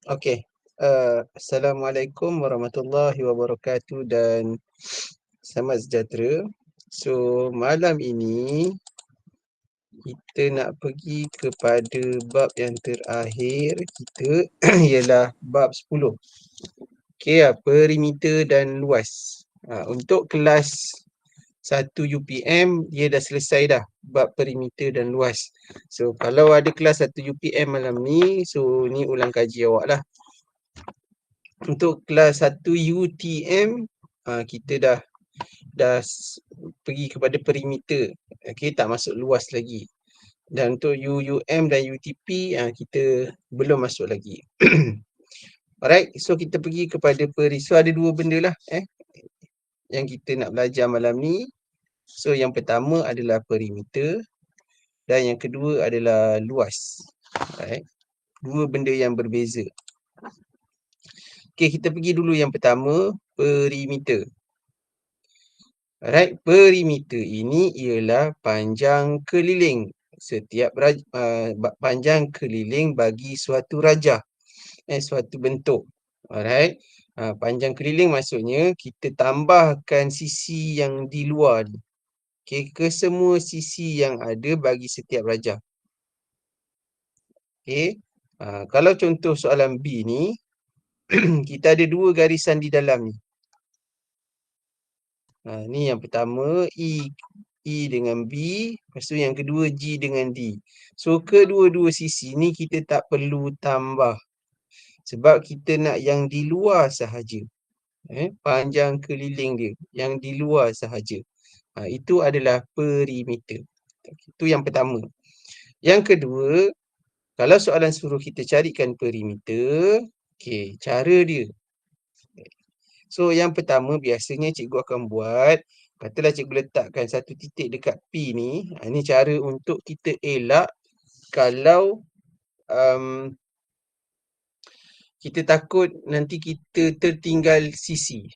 Okey. Assalamualaikum warahmatullahi wabarakatuh dan selamat sejahtera. So, malam ini kita nak pergi kepada bab yang terakhir kita ialah bab 10. Okey, perimeter dan luas. Untuk kelas 1 UPM dia dah selesai dah bab perimeter dan luas. So, kalau ada kelas 1 UPM malam ni, so ni ulang kaji awak lah. Untuk kelas 1 UTM kita dah pergi kepada perimeter. Okey, tak masuk luas lagi. Dan untuk UUM dan UTP kita belum masuk lagi. Alright, so kita pergi kepada so ada dua benda lah yang kita nak belajar malam ni. So yang pertama adalah perimeter dan yang kedua adalah luas. Alright. Dua benda yang berbeza. Okey, kita pergi dulu yang pertama, perimeter. Alright, perimeter ini ialah panjang keliling setiap panjang keliling bagi suatu rajah, suatu bentuk. Alright, panjang keliling maksudnya kita tambahkan sisi yang di luar ni, okay, ke semua sisi yang ada bagi setiap rajah. Okay, kalau contoh soalan B ni, kita ada dua garisan di dalam ni. Ni yang pertama E dengan B, lepas tu yang kedua G dengan D. So kedua-dua sisi ni kita tak perlu tambah sebab kita nak yang di luar sahaja. Panjang keliling dia yang di luar sahaja. Itu adalah perimeter. Itu yang pertama. Yang kedua, kalau soalan suruh kita carikan perimeter, okey, cara dia. So yang pertama biasanya cikgu akan buat, katalah cikgu letakkan satu titik dekat P ni. Ini cara untuk kita elak kalau kita takut nanti kita tertinggal sisi.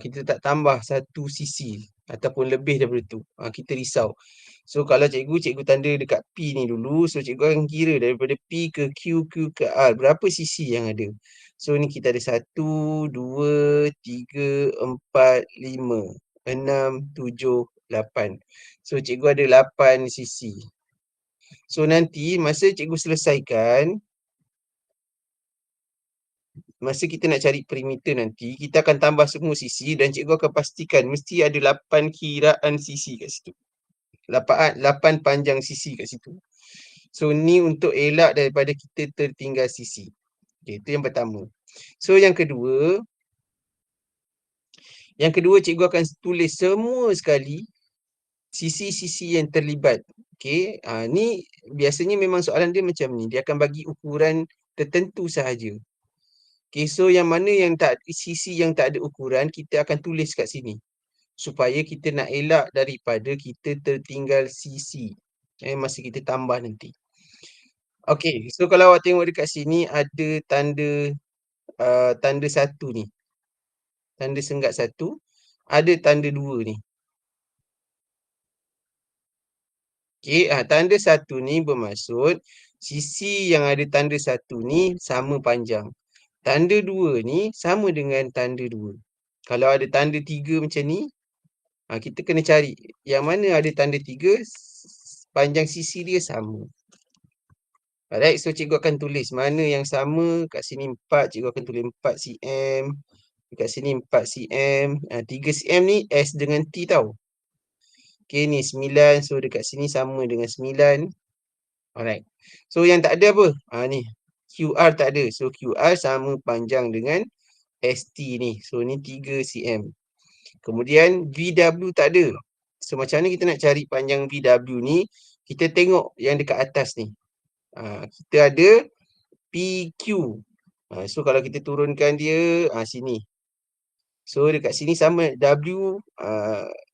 Kita tak tambah satu sisi ataupun lebih daripada tu. Kita risau. So kalau cikgu tanda dekat P ni dulu. So cikgu akan kira daripada P ke Q, Q ke R. Berapa sisi yang ada. So ni kita ada 1, 2, 3, 4, 5, 6, 7, 8. So cikgu ada 8 sisi. So nanti masa cikgu selesaikan, masa kita nak cari perimeter nanti, kita akan tambah semua sisi dan cikgu akan pastikan mesti ada 8 kiraan sisi kat situ. 8 panjang sisi kat situ. So ni untuk elak daripada kita tertinggal sisi. Okay, itu yang pertama. So yang kedua cikgu akan tulis semua sekali sisi-sisi yang terlibat. Okay, ni biasanya memang soalan dia macam ni. Dia akan bagi ukuran tertentu sahaja. Okay, so yang mana yang sisi yang tak ada ukuran, kita akan tulis kat sini. Supaya kita nak elak daripada kita tertinggal sisi. Masa kita tambah nanti. Okay, so kalau awak tengok dekat sini ada tanda tanda 1 ni. Tanda senggat 1. Ada tanda 2 ni. Okay, tanda 1 ni bermaksud sisi yang ada tanda 1 ni sama panjang. Tanda 2 ni sama dengan tanda 2. Kalau ada tanda 3 macam ni, kita kena cari yang mana ada tanda 3, panjang sisi dia sama. Alright, so cikgu akan tulis mana yang sama. Kat sini 4, cikgu akan tulis 4 cm. Dekat sini 4 cm. 3 cm ni S dengan T tau. Okay, ni 9. So dekat sini sama dengan 9. Alright. So yang tak ada apa? Ni QR tak ada. So QR sama panjang dengan ST ni. So ni 3 cm. Kemudian VW tak ada. So macam mana kita nak cari panjang VW ni? Kita tengok yang dekat atas ni. Kita ada PQ. So kalau kita turunkan dia sini. So dekat sini sama W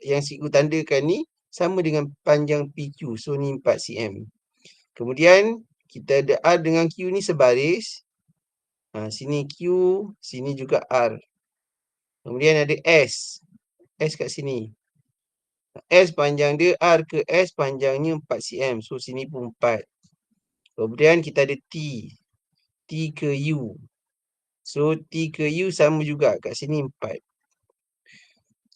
yang cikgu tandakan ni sama dengan panjang PQ. So ni 4 cm. Kemudian kita ada R dengan Q ni sebaris. Sini Q, sini juga R. Kemudian ada S. S kat sini. S panjang dia, R ke S panjangnya 4 cm. So sini pun 4. Kemudian kita ada T. T ke U. So, T ke U sama juga. Kat sini 4.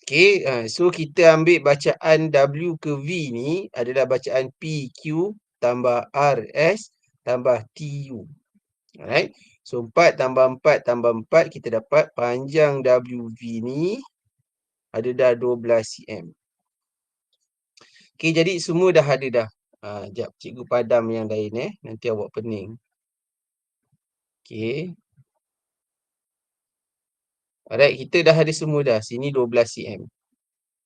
Okay, so kita ambil bacaan W ke V ni adalah bacaan PQ tambah RS tambah TU. Alright. So, 4 tambah 4 tambah 4, kita dapat panjang WV ni ada dah 12 cm. Okay, jadi semua dah ada dah. Sekejap, cikgu padam yang lain nanti awak pening. Okay. Alright, kita dah ada semua dah. Sini 12 cm.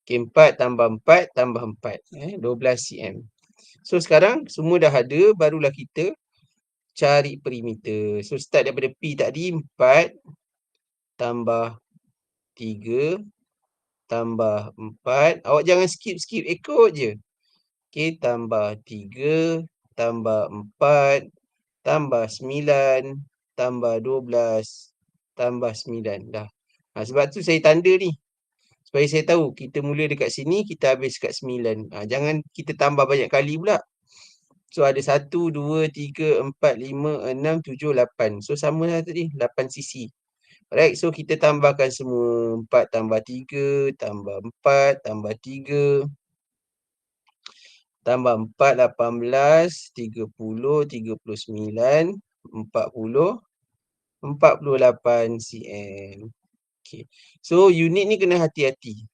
Okay, 4 tambah 4 tambah 4. 12 cm. So, sekarang semua dah ada, barulah kita cari perimeter. So, start daripada P tadi, 4 tambah 3 tambah 4. Awak jangan skip-skip, ikut je. Okay, tambah 3 tambah 4 tambah 9 tambah 12 tambah 9. Dah. Sebab tu saya tanda ni. Supaya saya tahu kita mula dekat sini, kita habis kat 9. Jangan kita tambah banyak kali pula. So ada 1, 2, 3, 4, 5, 6, 7, 8. So sama lah tadi, 8 sisi. Alright, so kita tambahkan semua. 4 tambah 3 tambah 4 tambah 3 tambah 4, 18, 30, 39, 40, 48 cm. Okay. So unit ni kena hati-hati.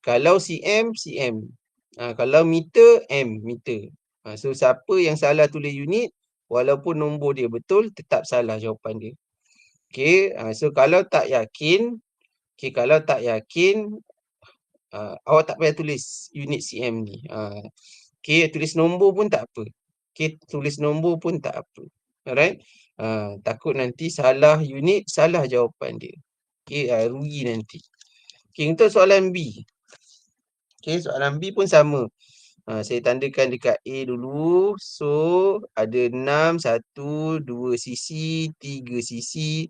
Kalau cm, cm. Kalau meter, meter. So siapa yang salah tulis unit, walaupun nombor dia betul, tetap salah jawapan dia. Okay. So kalau tak yakin, awak tak payah tulis unit cm ni. Okay, tulis nombor pun tak apa. Okay, tulis nombor pun tak apa. Alright. Takut nanti salah unit, salah jawapan dia. Okay, rugi nanti. Okay, untuk soalan B. Okay, soalan B pun sama. Saya tandakan dekat A dulu. So, ada 6, 1, 2 sisi, 3 sisi,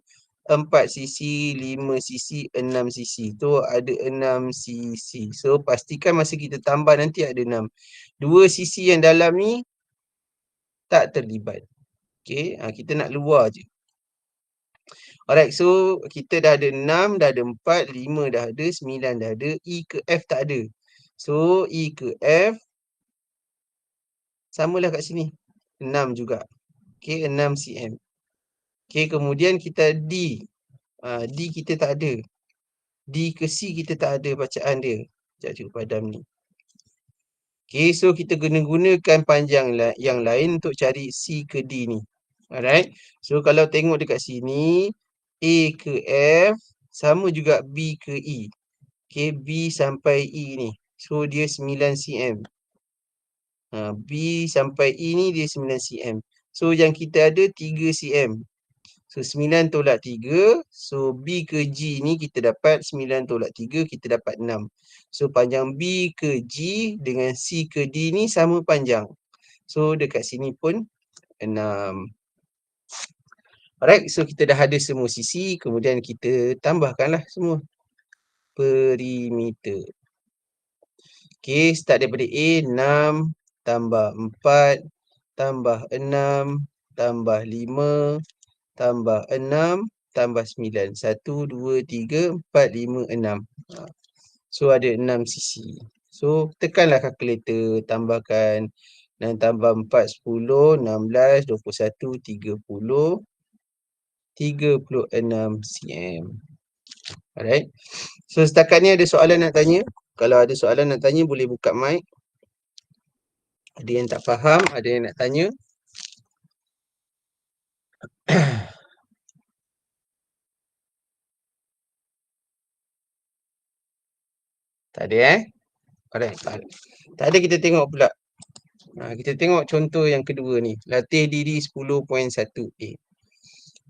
4 sisi, 5 sisi, 6 sisi. So, ada 6 sisi. So, pastikan masa kita tambah nanti ada 6. 2 sisi yang dalam ni tak terlibat. Okay, kita nak luar je. Alright, so kita dah ada 6, dah ada 4, 5 dah ada, 9 dah ada, E ke F tak ada. So, E ke F samalah kat sini. 6 juga. Okay, 6 cm. Okay, kemudian kita D. D kita tak ada. D ke C kita tak ada bacaan dia. Sekejap cikgu padam ni. Okay, so kita kena gunakan panjang yang lain untuk cari C ke D ni. Alright. So, kalau tengok dekat sini, A ke F sama juga B ke E. Okay, B sampai E ni. So, dia 9 cm. B sampai E ni dia 9 cm. So, yang kita ada 3 cm. So, 9 tolak 3. So, B ke G ni kita dapat 9 tolak 3, kita dapat 6. So, panjang B ke G dengan C ke D ni sama panjang. So, dekat sini pun 6. Alright, so kita dah ada semua sisi. Kemudian kita tambahkanlah semua perimeter. Okay, start daripada A, 6 tambah 4 tambah 6 tambah 5 tambah 6 tambah 9. 1, 2, 3, 4, 5, 6. So, ada 6 sisi. So, tekanlah kalkulator, tambahkan. 6 tambah 4, 10, 16, 21, 30, 36 cm. Alright. So, setakat ni ada soalan nak tanya? Kalau ada soalan nak tanya, boleh buka mic. Ada yang tak faham, ada yang nak tanya. Tak ada Alright. Tak ada, kita tengok pula. Kita tengok contoh yang kedua ni. Latih diri 10.1a.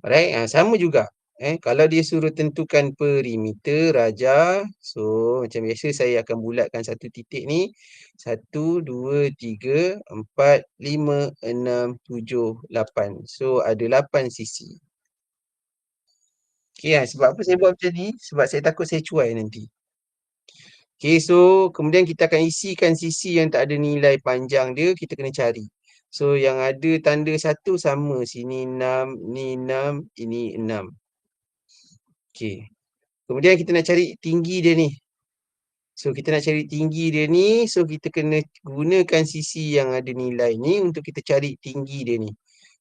Alright. Sama juga. Kalau dia suruh tentukan perimeter raja. So, macam biasa saya akan bulatkan satu titik ni. 1, 2, 3, 4, 5, 6, 7, 8. So, ada 8 sisi. Okay, sebab apa saya buat macam ni? Sebab saya takut saya cuai nanti. Okay, so kemudian kita akan isikan sisi yang tak ada nilai panjang dia, kita kena cari. So, yang ada tanda 1 sama. Sini 6, ni 6, ini 6. Okey. Kemudian kita nak cari tinggi dia ni. So, kita nak cari tinggi dia ni, so kita kena gunakan sisi yang ada nilai ni untuk kita cari tinggi dia ni.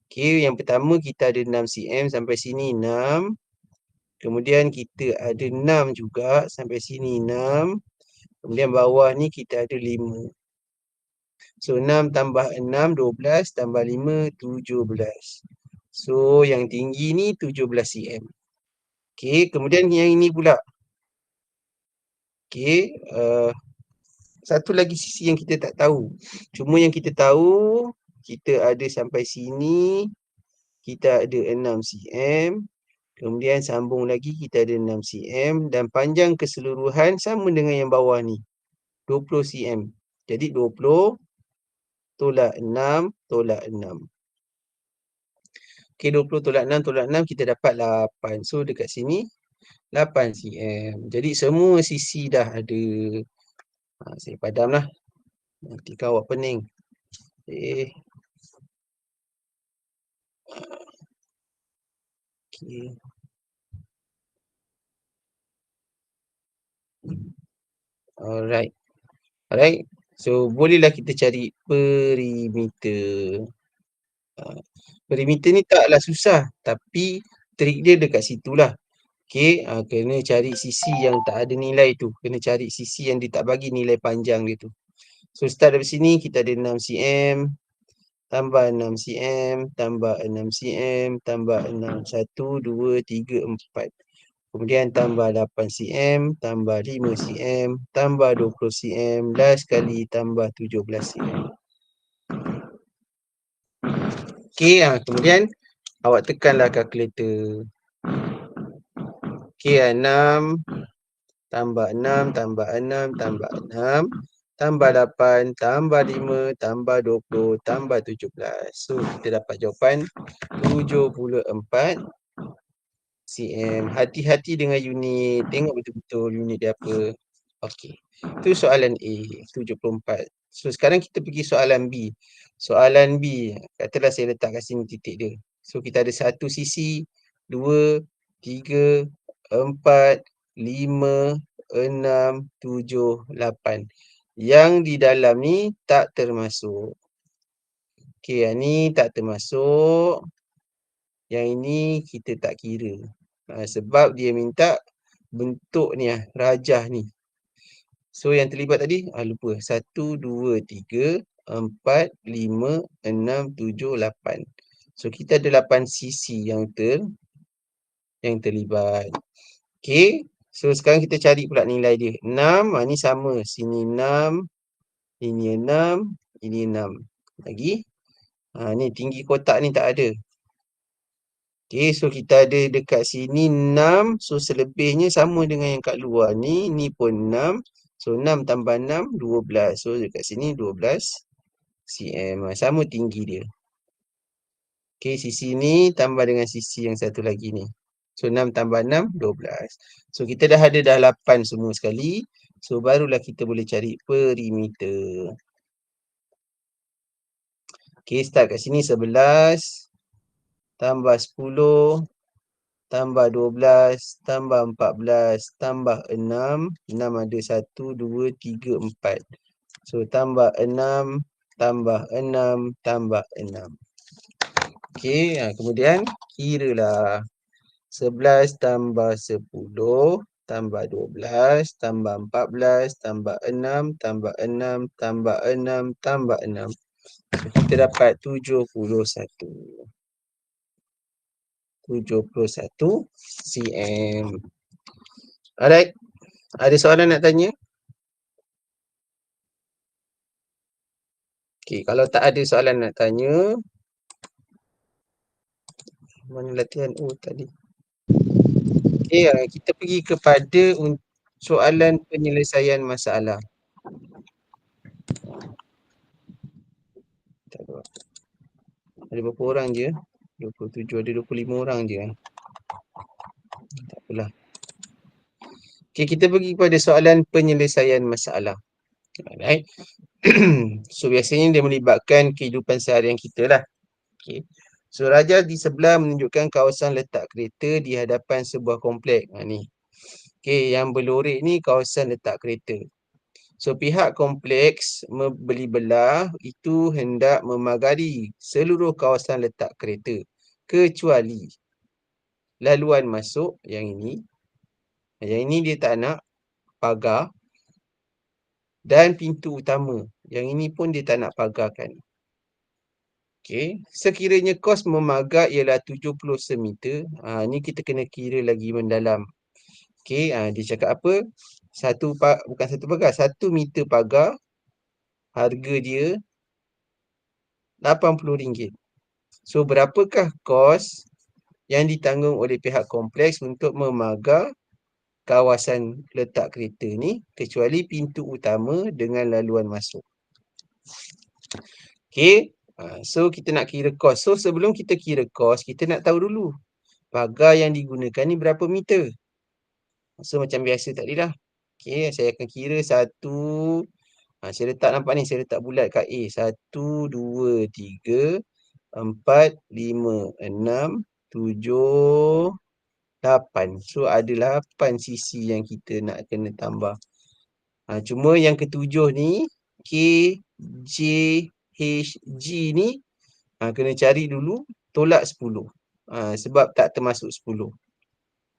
Okey, yang pertama kita ada 6 cm sampai sini 6. Kemudian kita ada 6 juga sampai sini 6. Kemudian bawah ni kita ada 5. So, 6 tambah 6, 12 tambah 5, 17. So, yang tinggi ni 17 cm. Okey, kemudian yang ini pula. Okey, satu lagi sisi yang kita tak tahu. Cuma yang kita tahu, kita ada sampai sini, kita ada 6 cm. Kemudian sambung lagi, kita ada 6 cm. Dan panjang keseluruhan sama dengan yang bawah ni, 20 cm. Jadi 20 tolak 6 tolak 6. Okey, 20 tolak 6 kita dapat 8. So, dekat sini 8 cm. Jadi semua sisi dah ada. Saya padamlah. Nanti kau awak pening. Okey. Alright. Alright. So, bolehlah kita cari perimeter. Perimeter ni taklah susah. Tapi trik dia dekat situlah. Okey, kena cari sisi yang tak ada nilai tu. Kena cari sisi yang dia tak bagi nilai panjang dia tu. So, start dari sini kita ada 6 cm. Tambah 6 cm. Tambah 6 cm. Tambah 6. 1, 2, 3, 4. Kemudian tambah 8 cm. Tambah 5 cm. Tambah 20 cm. Last sekali tambah 17 cm. Okey, kemudian awak tekanlah kalkulator. Okey, 6 tambah 6 tambah 6 tambah 6 tambah 8 tambah 5 tambah 20 tambah 17. So, kita dapat jawapan 74 cm. Hati-hati dengan unit. Tengok betul-betul unit dia apa. Okey. Itu soalan A, 74. So, sekarang kita pergi soalan B. Soalan B, katalah saya letak kat sini titik dia. So, kita ada satu sisi, 2, 3, 4, 5, 6, 7, 8. Yang di dalam ni tak termasuk. Okey, yang ni tak termasuk. Yang ini kita tak kira. Sebab dia minta bentuk ni rajah ni. So, yang terlibat tadi, lupa. 1, 2, 3, 4, 5, 6, 7, 8. So, kita ada 8 sisi yang terlibat. Okey. So, sekarang kita cari pula nilai dia. 6, ni sama. Sini 6, ini 6, ini 6. Lagi. Ni tinggi kotak ni tak ada. Okey, so kita ada dekat sini 6. So, selebihnya sama dengan yang kat luar ni. Ni pun 6. So, 6 tambah 6, 12. So, dekat sini 12 cm. Sama tinggi dia. Okey, sisi ni tambah dengan sisi yang satu lagi ni. So, 6 tambah 6, 12. So, kita dah ada 8 semua sekali. So, barulah kita boleh cari perimeter. Okey, start kat sini 11. Tambah 10. Tambah 12, tambah 14, tambah 6. 6 ada 1, 2, 3, 4. So, tambah 6, tambah 6, tambah 6. Okey, kemudian kiralah. 11 tambah 10, tambah 12, tambah 14, tambah 6, tambah 6, tambah 6, tambah 6. So, kita dapat 71. 71 cm. Alright. Ada soalan nak tanya? Okey, kalau tak ada soalan nak tanya, mana latihan tadi? Okey, kita pergi kepada soalan penyelesaian masalah. Ada berapa orang je? 27, ada 25 orang je. Tak apalah. Okey, kita pergi kepada soalan penyelesaian masalah. Alright. So, biasanya dia melibatkan kehidupan seharian kita lah. Okey. So, raja di sebelah menunjukkan kawasan letak kereta di hadapan sebuah komplek. Ni. Okey, yang berlorek ni kawasan letak kereta. So, pihak kompleks membeli belah itu hendak memagari seluruh kawasan letak kereta. Kecuali laluan masuk yang ini. Yang ini dia tak nak pagar. Dan pintu utama. Yang ini pun dia tak nak pagarkan. Okey. Sekiranya kos memagar ialah 70 semeter. Ni kita kena kira lagi mendalam. Okey. Dia cakap apa? Bukan satu pagar. 1 meter pagar. Harga dia RM80. So, berapakah kos yang ditanggung oleh pihak kompleks untuk memagar kawasan letak kereta ni kecuali pintu utama dengan laluan masuk. Okey. So, kita nak kira kos. So, sebelum kita kira kos, kita nak tahu dulu pagar yang digunakan ni berapa meter. So, macam biasa tadi lah. Okey, saya akan kira satu. Saya letak nampak ni, saya letak bulat kat A. 1, 2, 3, 4, 5, 6, 7, 8. So, ada 8 sisi yang kita nak kena tambah. Cuma yang ketujuh ni, K, J, H, G ni, kena cari dulu, tolak 10. Sebab tak termasuk 10.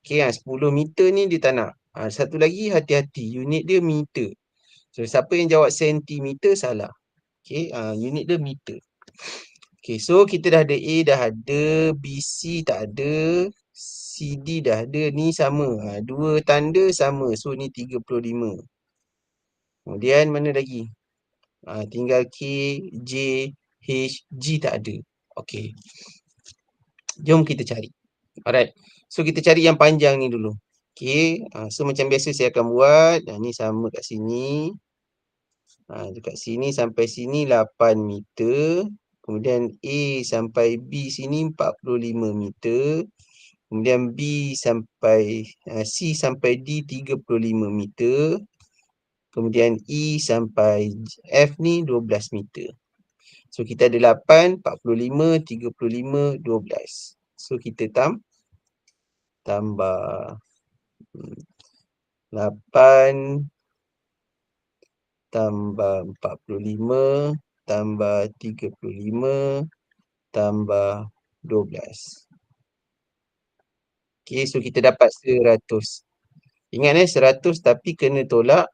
Okey, 10 meter ni dia tak nak. Satu lagi, hati-hati. Unit dia meter. So, siapa yang jawab sentimeter, salah. Okey, unit dia meter. Okey, so kita dah ada A, dah ada. B, C tak ada. C, D dah ada. Ni sama. Dua tanda sama. So, ni 35. Kemudian, mana lagi? Tinggal K, J, H, G tak ada. Okey. Jom kita cari. Alright. So, kita cari yang panjang ni dulu. Okey. So, macam biasa saya akan buat. Ni sama kat sini. Dekat sini sampai sini 8 meter. Kemudian A sampai B sini 45 meter. Kemudian B sampai C sampai D 35 meter. Kemudian E sampai F ni 12 meter. So, kita ada 8, 45, 35, 12. So, kita tambah 8 tambah 45 tambah 35 tambah 12. Okey, so kita dapat 100. Ingat 100 tapi kena tolak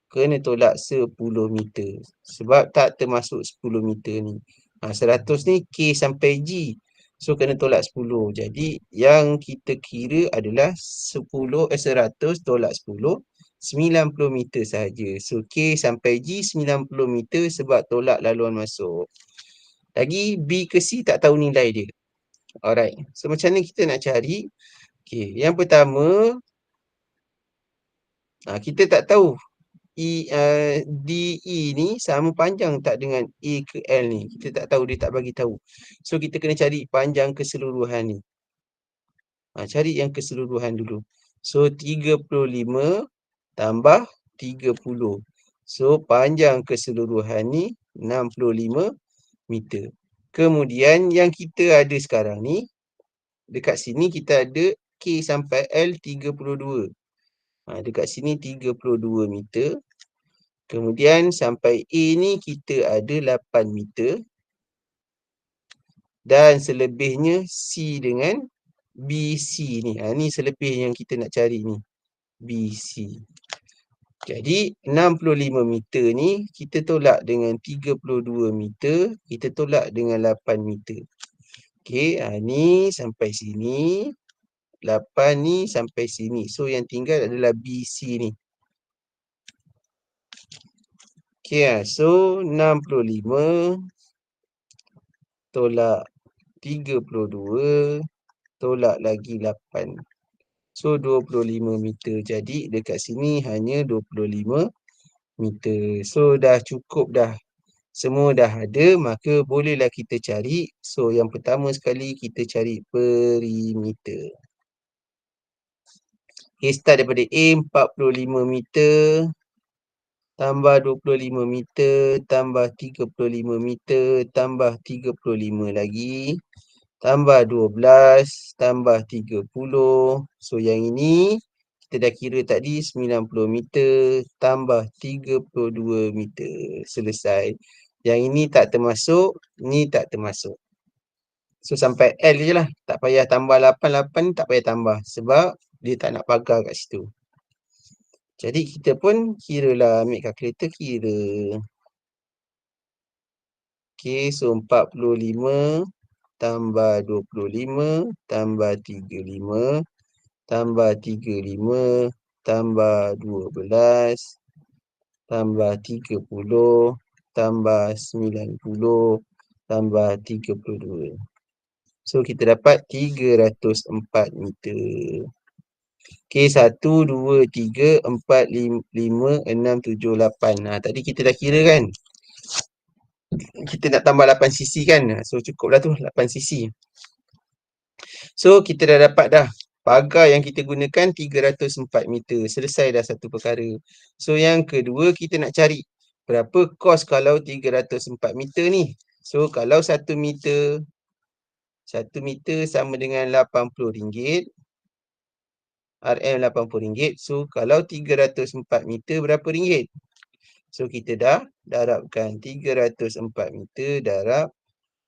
10 meter. Sebab tak termasuk 10 meter ni. 100 ni K sampai G. So, kena tolak 10. Jadi, yang kita kira adalah 100 tolak 10. 90 meter sahaja. So, K sampai G 90 meter sebab tolak laluan masuk. Lagi, B ke C tak tahu nilai dia. Alright. So, macam ni kita nak cari. Okay. Yang pertama, kita tak tahu DE ni sama panjang tak dengan A ke L ni. Kita tak tahu, dia tak bagi tahu. So, kita kena cari panjang keseluruhan ni. Cari yang keseluruhan dulu. So, 35 tambah 30. So, panjang keseluruhan ni 65 meter. Kemudian, yang kita ada sekarang ni, dekat sini kita ada K sampai L 32. Dekat sini 32 meter. Kemudian sampai A ni kita ada 8 meter. Dan selebihnya C dengan BC ni. Ni selebih yang kita nak cari ni. BC. Jadi 65 meter ni kita tolak dengan 32 meter. Kita tolak dengan 8 meter. Okey, ni sampai sini. 8 ni sampai sini. So yang tinggal adalah BC ni. Okay, so 65 tolak 32 tolak lagi 8. So 25 meter. Jadi dekat sini hanya 25 meter. So dah cukup dah. Semua dah ada, maka bolehlah kita cari. So yang pertama sekali kita cari perimeter. Okay, start daripada A 45 meter. Tambah 25 meter, tambah 35 meter, tambah 35 lagi. tambah 12 tambah 30. So yang ini kita dah kira tadi 90 meter tambah 32 meter. Selesai. Yang ini tak termasuk, ni tak termasuk. So sampai L je lah. Tak payah tambah 8, 8 tak payah tambah. Sebab dia tak nak pagar kat situ. Jadi kita pun kira lah, ambil kalkulator kira. Okay, so 45 tambah 25 tambah 35 tambah 35 tambah 12 tambah 30 tambah 90 tambah 32. So kita dapat 304 meter. Okey, 1, 2, 3, 4, 5, 6, 7, 8. Tadi kita dah kira kan. Kita nak tambah 8 sisi kan. So cukuplah tu 8 sisi. So kita dah dapat dah. Pagar yang kita gunakan 304 meter. Selesai dah satu perkara. So yang kedua kita nak cari berapa kos kalau 304 meter ni. So kalau 1 meter, 1 meter sama dengan RM80. RM RM80. So kalau 304 meter berapa ringgit? So kita dah darabkan 304 meter darab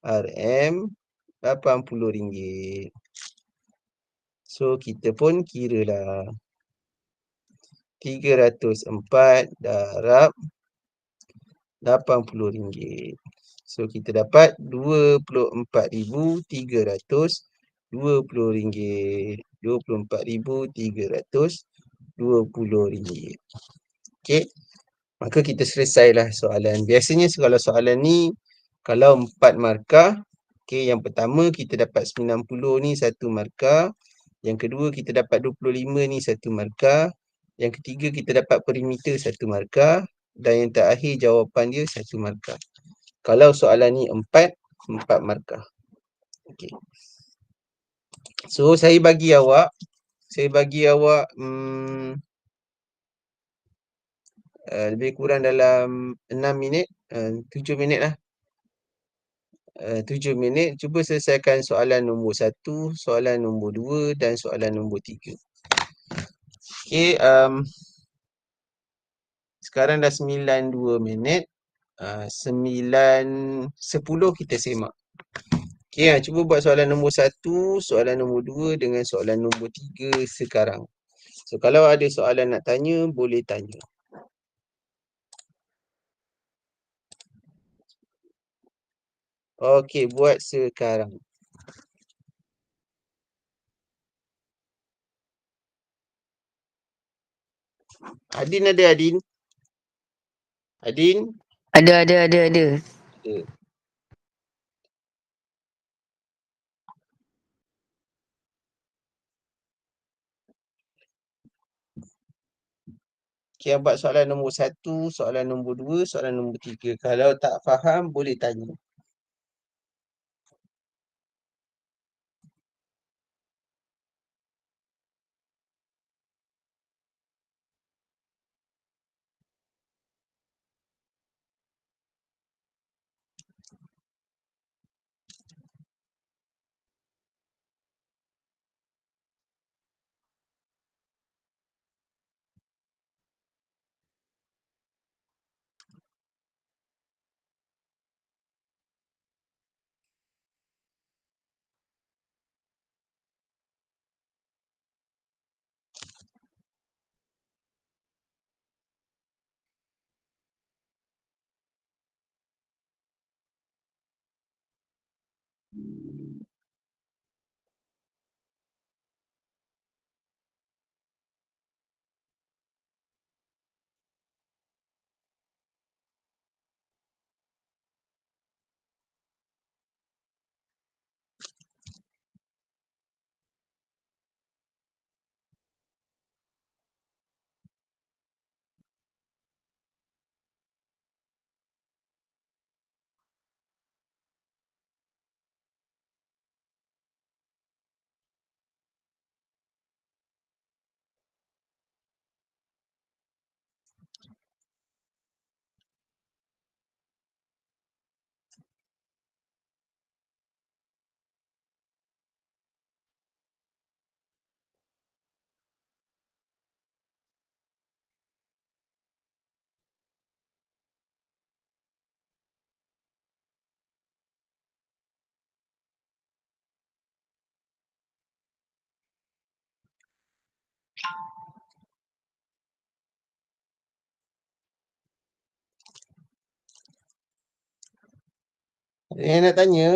RM80. So kita pun kira lah 304 darab RM80. So kita dapat RM24,320. RM24,320. Okey. Maka kita selesailah soalan. Biasanya kalau soalan ni, kalau 4 markah, okay, yang pertama kita dapat 90 ni 1 markah. Yang kedua kita dapat 25 ni 1 markah. Yang ketiga kita dapat perimeter 1 markah. Dan yang terakhir jawapan dia 1 markah. Kalau soalan ni 4 markah. Okay. So saya bagi awak lebih kurang dalam 6 minit, 7 minit lah. 7 minit. Cuba selesaikan soalan nombor 1, soalan nombor 2 dan soalan nombor 3. Okay, sekarang dah 9.2 minit. 9.10 kita semak. Okay, cuba buat soalan nombor 1, soalan nombor 2 dengan soalan nombor 3 sekarang. So, kalau ada soalan nak tanya, boleh tanya. Okey, buat sekarang. Adin ada, Adin? Adin? Ada. Ada. Okay, buat soalan nombor 1, soalan nombor 2, soalan nombor 3. Kalau tak faham, boleh tanya. Ada yang nak tanya?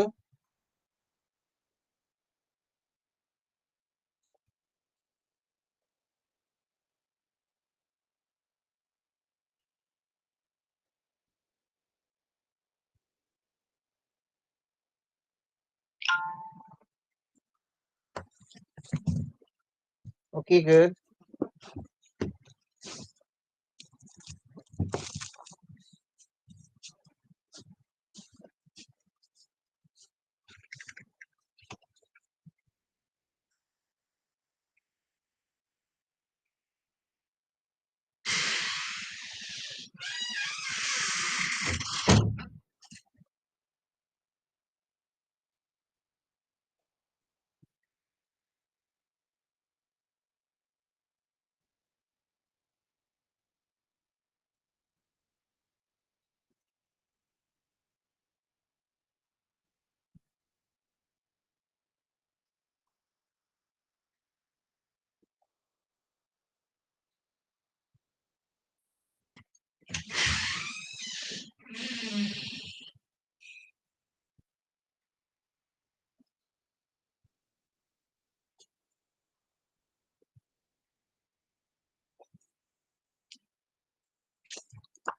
Okey ke?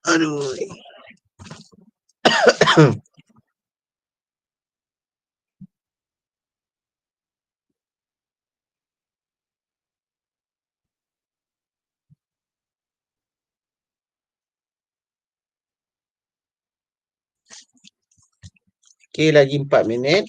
Aduh. Okey, lagi 4 minit.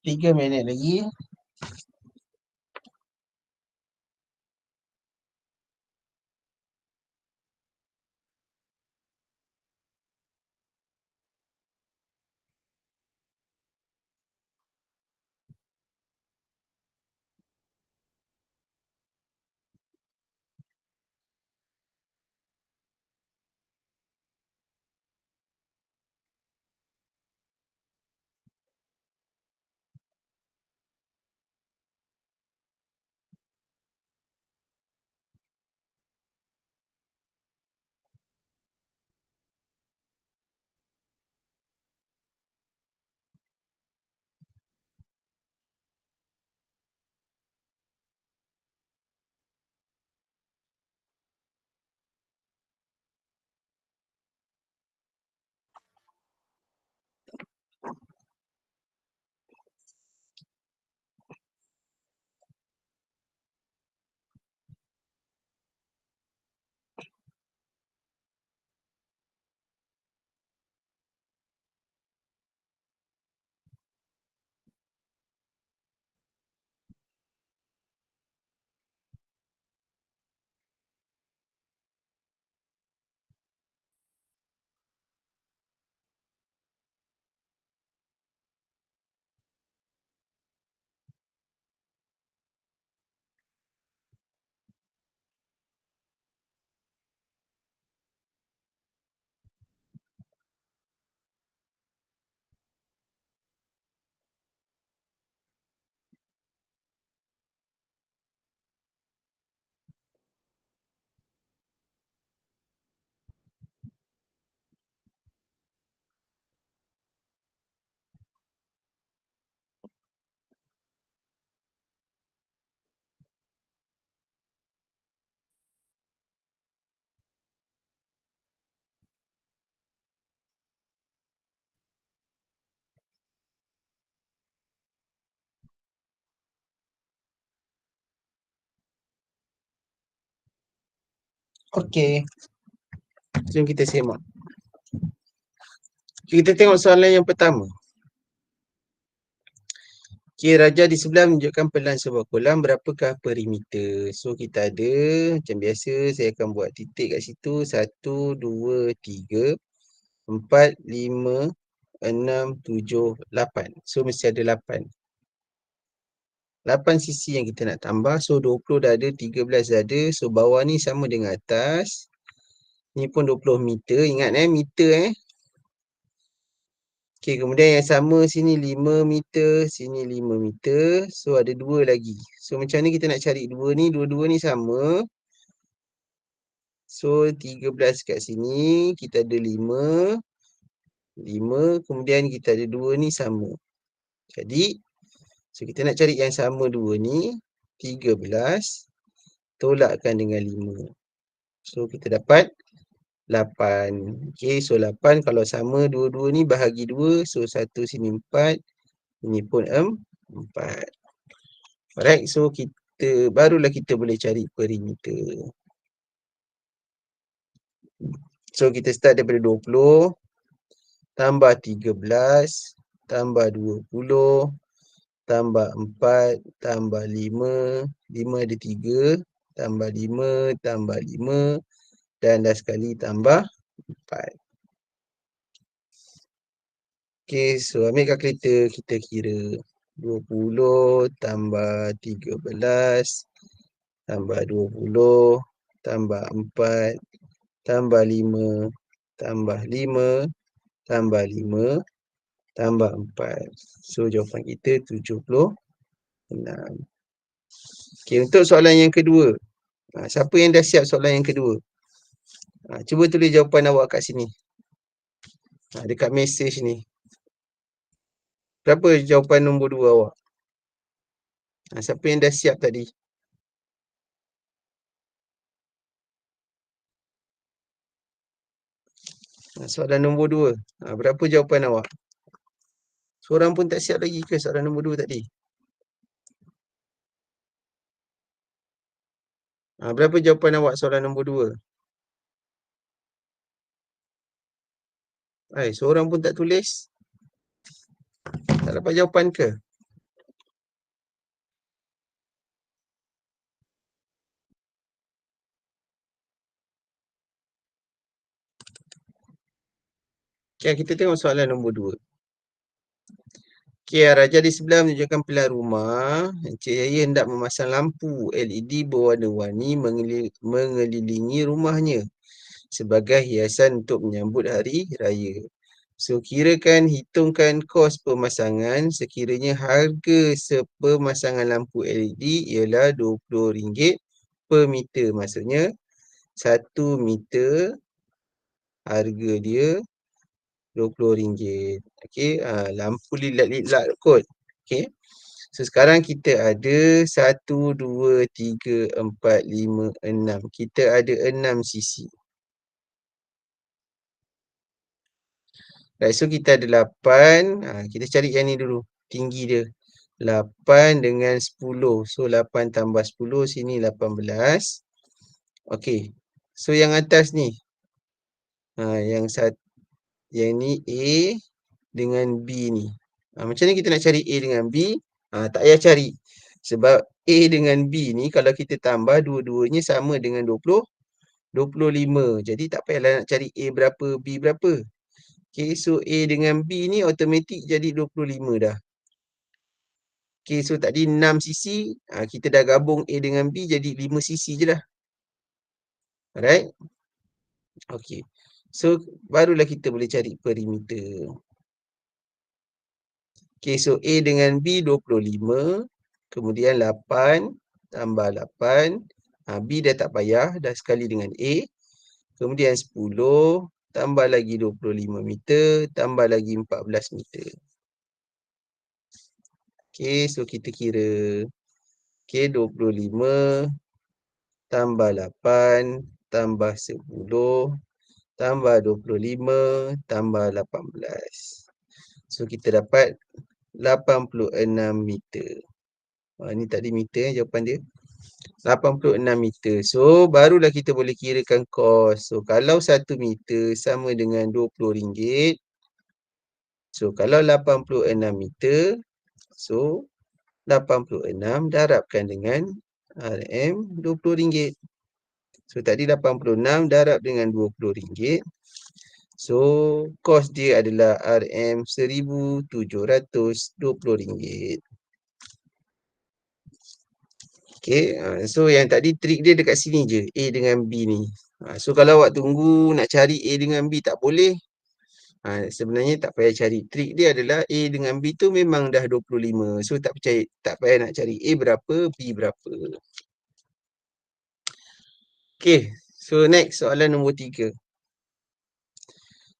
Tiga minit lagi. Okey. Jom kita semak. Kita tengok soalan yang pertama. Okey, raja di sebelah menunjukkan pelan sebuah kolam, berapakah perimeter? So, kita ada, macam biasa, saya akan buat titik kat situ. 1, 2, 3, 4, 5, 6, 7, 8. So, mesti ada 8. 8 sisi yang kita nak tambah. So, 20 dah ada, 13 dah ada. So, bawah ni sama dengan atas. Ni pun 20 meter. Ingat meter Okey, kemudian yang sama sini 5 meter, sini 5 meter. So, ada 2 lagi. So, macam ni kita nak cari 2 ni. Dua-dua ni sama. So, 13 kat sini. Kita ada 5. 5. Kemudian kita ada 2 ni sama. Jadi, so kita nak cari yang sama 2 ni. 13. Tolakkan dengan 5. So, kita dapat 8. Okey, so 8 kalau sama dua-dua ni bahagi 2. So, 1 sini 4. Ini pun 4. Alright, so barulah kita boleh cari perimeter. So, kita start daripada 20. Tambah 13. Tambah 20. Tambah 4. Tambah 5. 5 ada 3. Tambah 5. Tambah 5. Dan dah sekali tambah 4. Okey, so ambil kalkulator, kita kira 20 tambah 13 tambah 20 tambah 4 tambah 5 tambah 5 tambah 5 tambah 4. So jawapan kita 76. Okey, untuk soalan yang kedua. Siapa yang dah siap soalan yang kedua? Cuba tulis jawapan awak kat sini. Dekat mesej ni. Berapa jawapan nombor 2 awak? Siapa yang dah siap tadi? Soalan nombor 2. Berapa jawapan awak? Seorang pun tak siap lagi ke soalan nombor 2 tadi? Berapa jawapan awak soalan nombor 2? Seorang pun tak tulis? Tak dapat jawapan ke? Okay, kita tengok soalan nombor 2. Okay, raja di sebelah menunjukkan pelan rumah. Encik Yahya hendak memasang lampu LED berwarna-warni mengelilingi rumahnya sebagai hiasan untuk menyambut hari raya. So, hitungkan kos pemasangan. Sekiranya harga sepemasangan lampu LED ialah RM20 per meter. Maksudnya, 1 meter harga dia RM20. Okey, lampu lilat-lilat kot. Okey. So, sekarang kita ada 1, 2, 3, 4, 5, 6. Kita ada 6 sisi. Right, so kita ada 8. Kita cari yang ni dulu. Tinggi dia. 8 dengan 10. So, 8 tambah 10. Sini 18. Okey. So, yang atas ni. Yang ni A dengan B ni. Macam ni kita nak cari A dengan B. Tak payah cari. Sebab A dengan B ni kalau kita tambah dua-duanya sama dengan 20. 25. Jadi tak payahlah nak cari A berapa, B berapa. Okay, so A dengan B ni automatik jadi 25 dah. Okay, so tadi 6 sisi. Kita dah gabung A dengan B jadi 5 sisi je dah. Alright. Okay. So, barulah kita boleh cari perimeter. Okay, so A dengan B 25. Kemudian 8 tambah 8. B dah tak payah. Dah sekali dengan A. Kemudian 10. Tambah lagi 25 meter. Tambah lagi 14 meter. Okay, so kita kira. Okay, 25. Tambah 8. Tambah 10. Tambah 25. Tambah 18. So, kita dapat 86 meter. Ni tadi meter jawapan dia. 86 meter. So, barulah kita boleh kirakan kos. So, kalau 1 meter sama dengan RM20. So, kalau 86 meter, so 86 darabkan dengan RM RM20. So, tadi 86 darab dengan RM20. So, kos dia adalah RM RM1,720. Okay, so yang tadi trik dia dekat sini je, A dengan B ni. So, kalau awak tunggu nak cari A dengan B tak boleh. Sebenarnya tak payah cari. Trik dia adalah A dengan B tu memang dah 25. So, tak payah nak cari A berapa, B berapa. Okay, so next soalan nombor 3.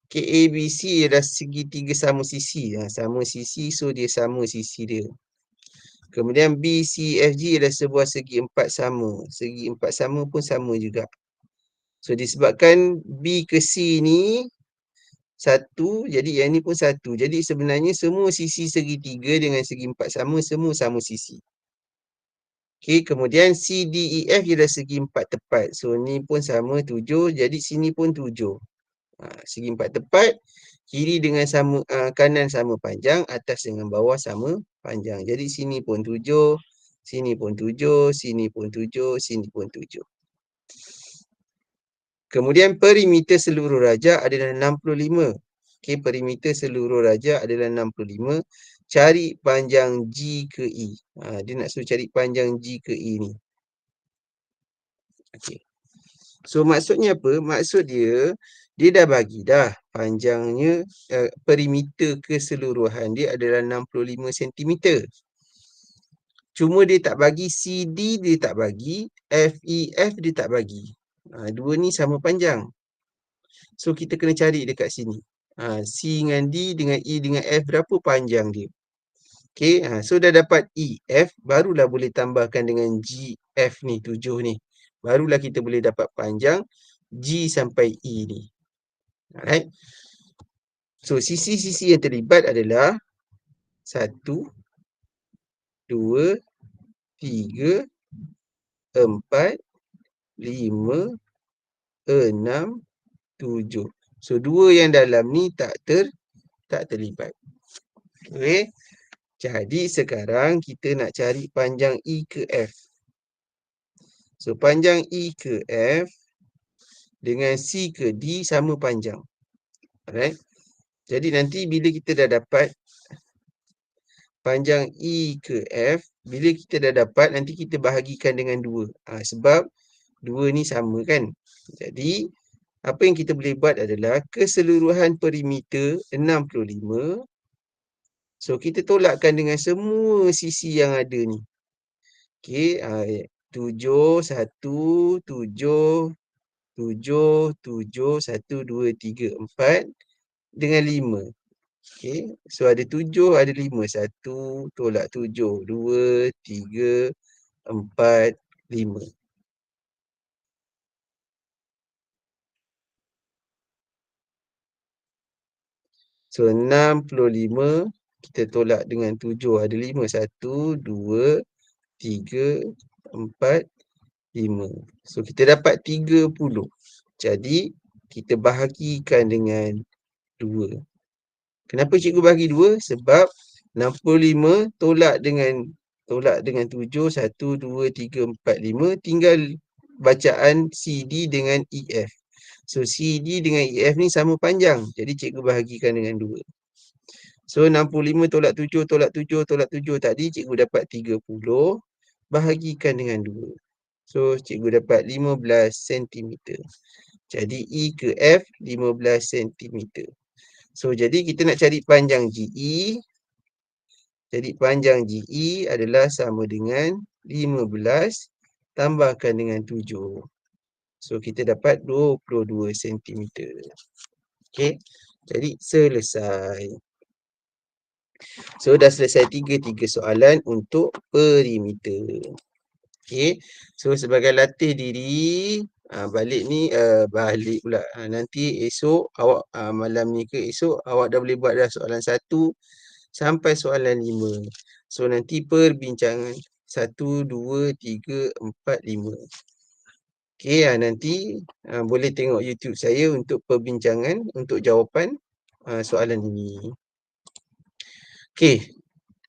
Okay, A, B, C adalah segitiga sama sisi. Sama sisi, so dia sama sisi dia. Kemudian B, C, F, G adalah sebuah segi empat sama. Segi empat sama pun sama juga. So, disebabkan B ke C ni satu, jadi yang ni pun satu. Jadi sebenarnya semua sisi segitiga dengan segi empat sama, semua sama sisi. Okay, kemudian C, D, E, F adalah segi empat tepat. So, ni pun sama 7, jadi sini pun 7. Segi empat tepat, kiri dengan sama, kanan sama panjang, atas dengan bawah sama panjang. Jadi sini pun 7, sini pun 7, sini pun 7, sini pun 7. Kemudian perimeter seluruh rajah adalah 65. Okey, perimeter seluruh rajah adalah 65. Cari panjang G ke E. Dia nak suruh cari panjang G ke E ni. Okey. So maksudnya apa? Maksud dia dah bagi dah panjangnya, perimeter keseluruhan dia adalah 65 cm. Cuma dia tak bagi CD, dia tak bagi FEF, dia tak bagi. Dua ni sama panjang. So kita kena cari dekat sini. C dengan D dengan E dengan F berapa panjang dia. Okay, so dah dapat EF, barulah boleh tambahkan dengan GF ni, 7 ni. Barulah kita boleh dapat panjang G sampai E ni. Alright. So, sisi-sisi yang terlibat adalah 1, 2, 3, 4, 5, 6, 7. So, 2 yang dalam ni tak terlibat. Okay. Jadi, sekarang kita nak cari panjang E ke F. So, panjang E ke F dengan C ke D sama panjang. Alright. Jadi nanti bila kita dah dapat panjang E ke F, bila kita dah dapat, nanti kita bahagikan dengan 2. Sebab 2 ni sama kan. Jadi, apa yang kita boleh buat adalah keseluruhan perimeter 65. So, kita tolakkan dengan semua sisi yang ada ni. Okey, 7, 1, 7, 7, 7, 1, 2, 3, 4 dengan 5. Okey, so ada 7, ada 5. 1 tolak 7, 2, 3, 4, 5. So 65 kita tolak dengan 7, ada 5. 1, 2, 3, 4, 5. So kita dapat 30. Jadi kita bahagikan dengan 2. Kenapa cikgu bagi 2? Sebab 65 tolak dengan 7, 1, 2, 3, 4, 5. Tinggal bacaan CD dengan EF. So, CD dengan EF ni sama panjang. Jadi, cikgu bahagikan dengan 2. So, 65 tolak 7, tolak 7, tolak 7 tadi, cikgu dapat 30. Bahagikan dengan 2. So, cikgu dapat 15 cm. Jadi, E ke F 15 cm. So, jadi kita nak cari panjang GE. Jadi, panjang GE adalah sama dengan 15 tambahkan dengan 7. So, kita dapat 22 cm. Okey. Jadi, selesai. So, dah selesai 3 soalan untuk perimeter. Okey. So, sebagai latih diri, balik ni, balik pula. Nanti esok awak, malam ni ke esok, awak dah boleh buat dah soalan 1 sampai soalan 5. So, nanti perbincangan 1, 2, 3, 4, 5. Okey, nanti boleh tengok YouTube saya untuk perbincangan, untuk jawapan soalan ini. Okey,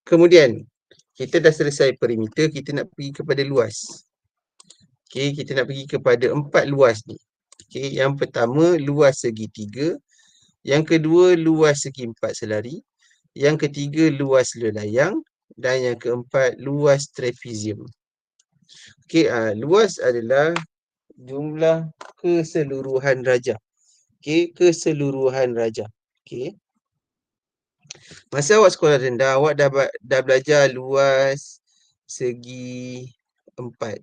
kemudian kita dah selesai perimeter, kita nak pergi kepada luas. Okey, kita nak pergi kepada 4 luas ni. Okey, yang pertama luas segitiga, yang kedua luas segi 4 selari, yang ketiga luas lelayang dan yang keempat luas trapezium. Okey, luas adalah jumlah keseluruhan rajah. Okey, keseluruhan rajah. Okey. Masa awak sekolah rendah, awak dah belajar luas segi 4.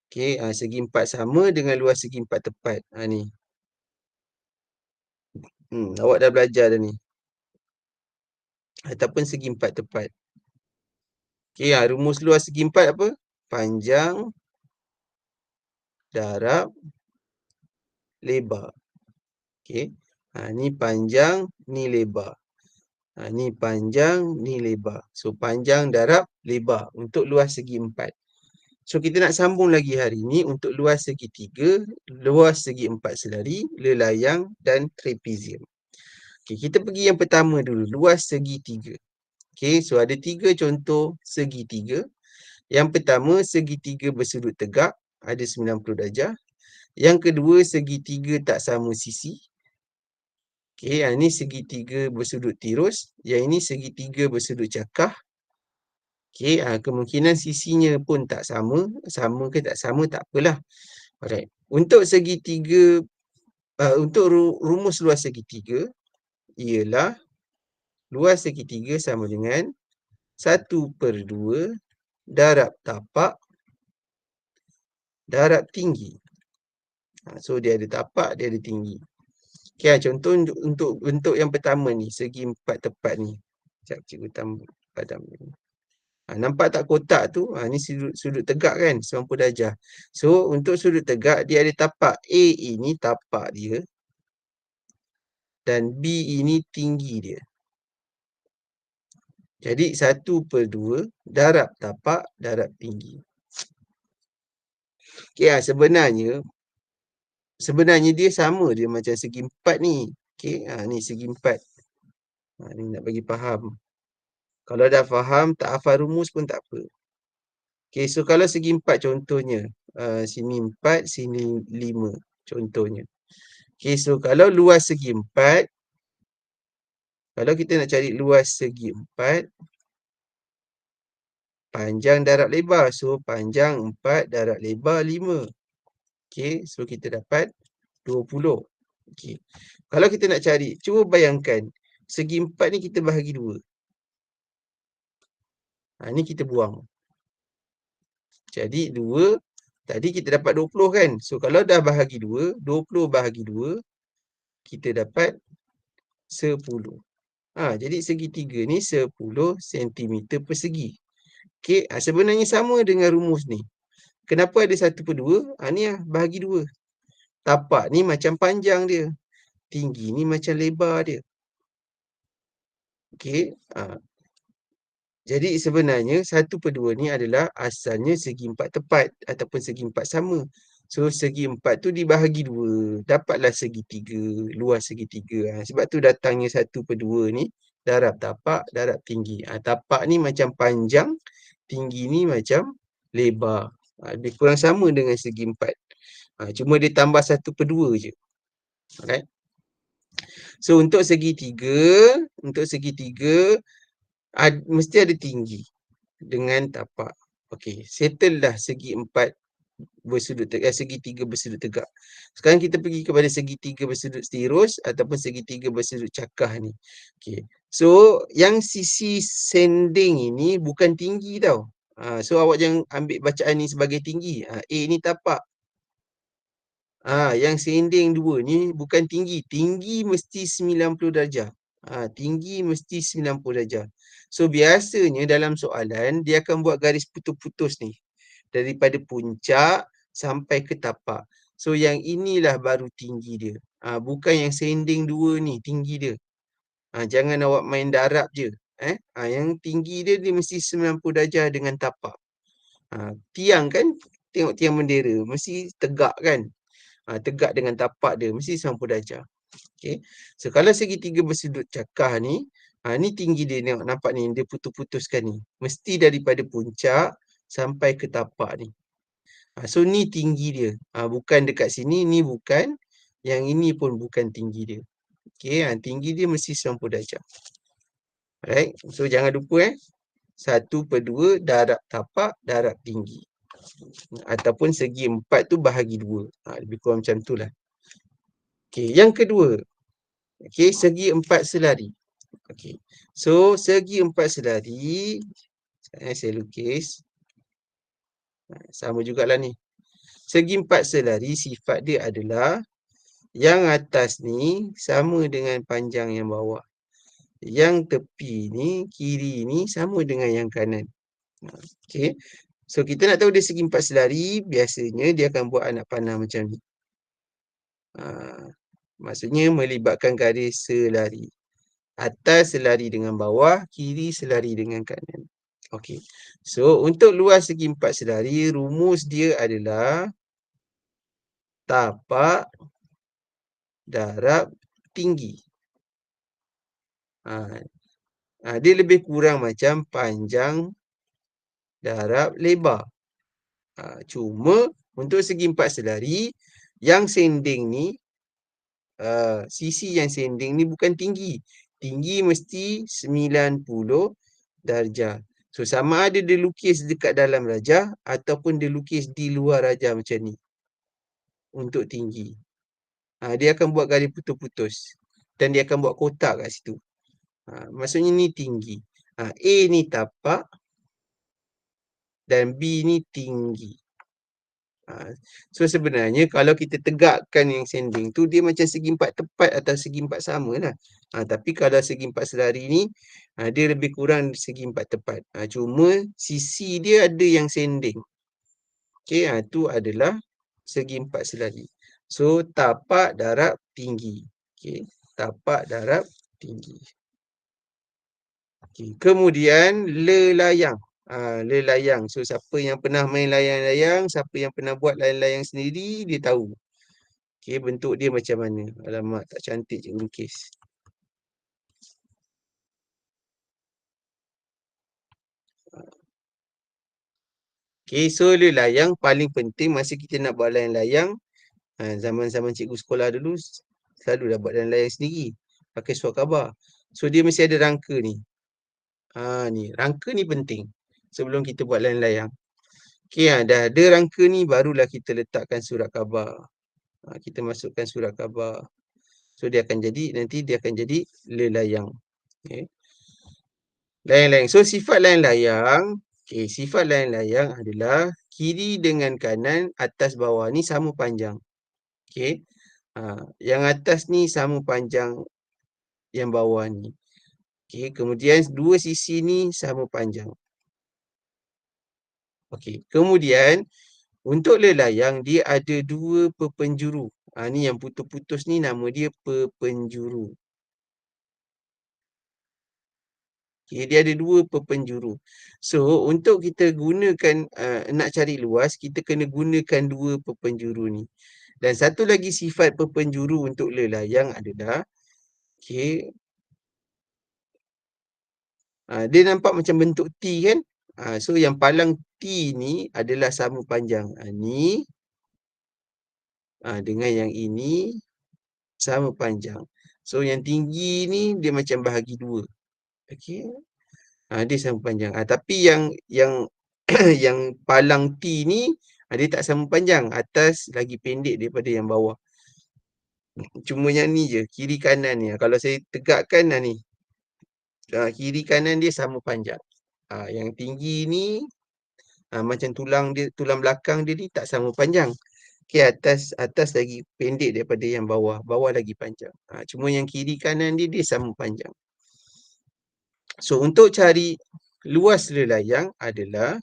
Okey, segi 4 sama dengan luas segi 4 tepat. Ni. Awak dah belajar dah ni. Ataupun segi 4 tepat. Okey, rumus luas segi 4 apa? Panjang darab lebar. Okey. Ni panjang, ni lebar. Ni panjang, ni lebar. So, panjang darab lebar untuk luas segi 4. So, kita nak sambung lagi hari ni untuk luas segi 3, luas segi 4 selari, lelayang dan trapezium. Okey, kita pergi yang pertama dulu, luas segi 3. Okey, so ada 3 contoh segitiga. Yang pertama, segitiga bersudut tegak, ada 90 darjah. Yang kedua, segitiga tak sama sisi. Okey, ini segitiga bersudut tirus. Yang ini segitiga bersudut cakah. Okey, kemungkinan sisinya pun tak sama. Sama ke tak sama, tak apalah. Alright. Untuk segitiga, untuk rumus luas segitiga, ialah luas segitiga sama dengan 1/2 darab tapak darab tinggi. So, dia ada tapak, dia ada tinggi. Okay, contoh untuk bentuk yang pertama ni, segi 4 tepat ni. Sekejap, cikgu tambah padam ni. Nampak tak kotak tu? Ni sudut tegak kan, 90 darjah. So, untuk sudut tegak, dia ada tapak. A ini tapak dia. Dan B ini tinggi dia. Jadi, 1/2 darab tapak darab tinggi. Okay, sebenarnya dia sama dia macam segi 4 ni. Okay, ni segi 4. Ni nak bagi faham. Kalau dah faham, tak hafal rumus pun tak apa. Okay, so kalau segi 4 contohnya. Sini 4, sini 5 contohnya. Okay, so kalau luas segi 4. Kalau kita nak cari luas segi 4. Panjang darab lebar. So, panjang 4 darab lebar 5. Okay, so kita dapat 20. Okay. Kalau kita nak cari, cuba bayangkan. Segi 4 ni kita bahagi 2. Ni kita buang. Jadi 2. Tadi kita dapat 20 kan. So kalau dah bahagi 2. 20 bahagi 2. Kita dapat 10. Jadi segitiga ni 10 cm persegi. Okay. Sebenarnya sama dengan rumus ni. Kenapa ada 1/2? Ni bahagi 2. Tapak ni macam panjang dia. Tinggi ni macam lebar dia. Okay. Jadi sebenarnya 1/2 ni adalah asalnya segi 4 tepat ataupun segi 4 sama. So segi 4 tu dibahagi 2. Dapatlah segitiga, luas segitiga. Sebab tu datangnya 1/2 ni darab tapak darab tinggi. Tapak ni macam panjang, tinggi ni macam lebar. Lebih kurang sama dengan segi 4. Cuma dia tambah 1/2 je. Alright. So untuk segitiga, mesti ada tinggi dengan tapak. Okey, settle dah segi 4 bersudut tegak, segitiga bersudut tegak. Sekarang kita pergi kepada segitiga bersudut tirus ataupun segitiga bersudut cakah ni. Okey. So, yang sisi sending ini bukan tinggi tau. So awak jangan ambil bacaan ni sebagai tinggi. A ni tapak. Yang sending 2 ni bukan tinggi. Tinggi mesti 90 darjah. Tinggi mesti 90 darjah. So, biasanya dalam soalan, dia akan buat garis putus-putus ni. Daripada puncak sampai ke tapak. So, yang inilah baru tinggi dia. Bukan yang sending 2 ni, tinggi dia. Jangan awak main darab je. Yang tinggi dia mesti 90 darjah dengan tapak. Tiang kan, tengok tiang bendera, mesti tegak kan. Tegak dengan tapak dia, mesti 90 darjah. Okay. So, kalau segitiga bersudut cakar ni, ni tinggi dia, nampak ni, dia putus-putuskan ni. Mesti daripada puncak sampai ke tapak ni. So, ni tinggi dia. Bukan dekat sini, ni bukan. Yang ini pun bukan tinggi dia. Okay, tinggi dia mesti 90 darjah. Alright, so jangan lupa 1/2 darab tapak darab tinggi. Ataupun segi 4 tu bahagi 2. Lebih kurang macam tu lah. Okay, yang kedua. Okay, segi 4 selari. Okay, so segi 4 selari. Saya lukis. Sama jugalah ni. Segi 4 selari sifat dia adalah yang atas ni sama dengan panjang yang bawah. Yang tepi ni, kiri ni sama dengan yang kanan. Okay. So, kita nak tahu dia segi 4 selari, biasanya dia akan buat anak panah macam ni. Maksudnya melibatkan garis selari. Atas selari dengan bawah, kiri selari dengan kanan. Okay. So, untuk luas segi 4 selari, rumus dia adalah tapak darab tinggi. Dia lebih kurang macam panjang darab lebar. Cuma untuk segi 4 selari, yang sending ni, sisi yang sending ni bukan tinggi. Tinggi mesti 90 darjah. So, sama ada dia lukis dekat dalam rajah ataupun dia lukis di luar rajah macam ni. Untuk tinggi. Dia akan buat garis putus-putus. Dan dia akan buat kotak kat situ. Maksudnya ni tinggi. A ni tapak. Dan B ni tinggi. So, sebenarnya kalau kita tegakkan yang sending tu, dia macam segi 4 tepat atau segi 4 sama lah. Tapi kalau segi 4 selari ni, dia lebih kurang segi 4 tepat. Cuma sisi dia ada yang sending. Okay, tu adalah segi 4 selari. So, tapak darab tinggi. Okay, tapak darab tinggi. Okay. Kemudian, lelayang. Lelayang. So, siapa yang pernah main layang-layang, siapa yang pernah buat layang-layang sendiri, dia tahu. Okay, bentuk dia macam mana. Alamak, tak cantik cikgu lukis. Okay, so lelayang paling penting masa kita nak buat layang-layang. Zaman-zaman cikgu sekolah dulu, selalu dah buat layang-layang sendiri. Pakai surat khabar. So, dia mesti ada rangka ni. Ni, rangka ni penting. Sebelum kita buat layang-layang. Okay, dah ada rangka ni, barulah kita letakkan surat khabar. Kita masukkan surat khabar. So, dia akan jadi, nanti dia akan jadi lelayang. Okay. Layang-layang. So, sifat layang-layang, okay, sifat layang-layang adalah kiri dengan kanan, atas bawah ni sama panjang. Okay. Yang atas ni sama panjang yang bawah ni. Okay. Kemudian, dua sisi ni sama panjang. Okay. Kemudian, untuk lelayang, dia ada dua perpenjuru. Ni yang putus-putus ni nama dia perpenjuru. Okay, dia ada dua perpenjuru. So, untuk kita gunakan, nak cari luas, kita kena gunakan dua perpenjuru ni. Dan satu lagi sifat perpenjuru untuk lelayang adalah, okay, dia nampak macam bentuk T kan? So, yang palang T ni adalah sama panjang. Ni dengan yang ini sama panjang. So, yang tinggi ni dia macam bahagi 2. Okay. Dia sama panjang. Tapi yang yang palang T ni dia tak sama panjang. Atas lagi pendek daripada yang bawah. Cuma yang ni je, kiri kanan ni. Kalau saya tegakkan ni, kiri kanan dia sama panjang. Yang tinggi ni macam tulang belakang dia ni tak sama panjang. Okay, atas lagi pendek daripada yang bawah. Bawah lagi panjang. Cuma yang kiri kanan dia sama panjang. So, untuk cari luas lelayang adalah,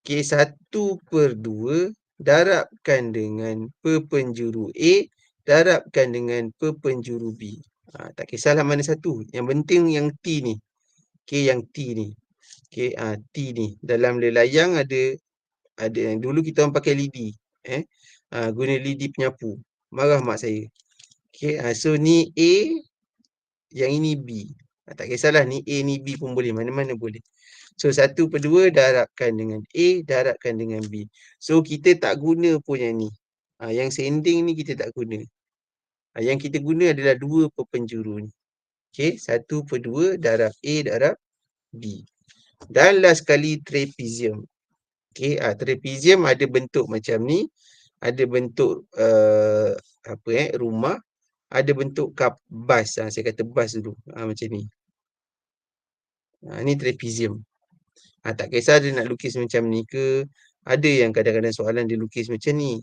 okay, 1/2 darabkan dengan perpenjuru A darabkan dengan perpenjuru B. Tak kisahlah mana satu. Yang penting yang T ni. Okey, yang T ni. Okey, T ni. Dalam layang ada yang dulu kita orang pakai lidi. Guna lidi penyapu. Marah mak saya. Okey, so ni A, yang ini B. Tak kisahlah ni A ni B pun boleh. Mana-mana boleh. So 1/2 darabkan dengan A, darabkan dengan B. So kita tak guna pun yang ni. Yang sending ni kita tak guna. Yang kita guna adalah 2 penjuru ni. Okey, 1/2 darab A darab B. Dan last sekali trapezium. Okey, trapezium ada bentuk macam ni. Ada bentuk rumah. Ada bentuk bas. Saya kata bas dulu. Macam ni. Ni trapezium. Tak kisah dia nak lukis macam ni ke. Ada yang kadang-kadang soalan dia lukis macam ni.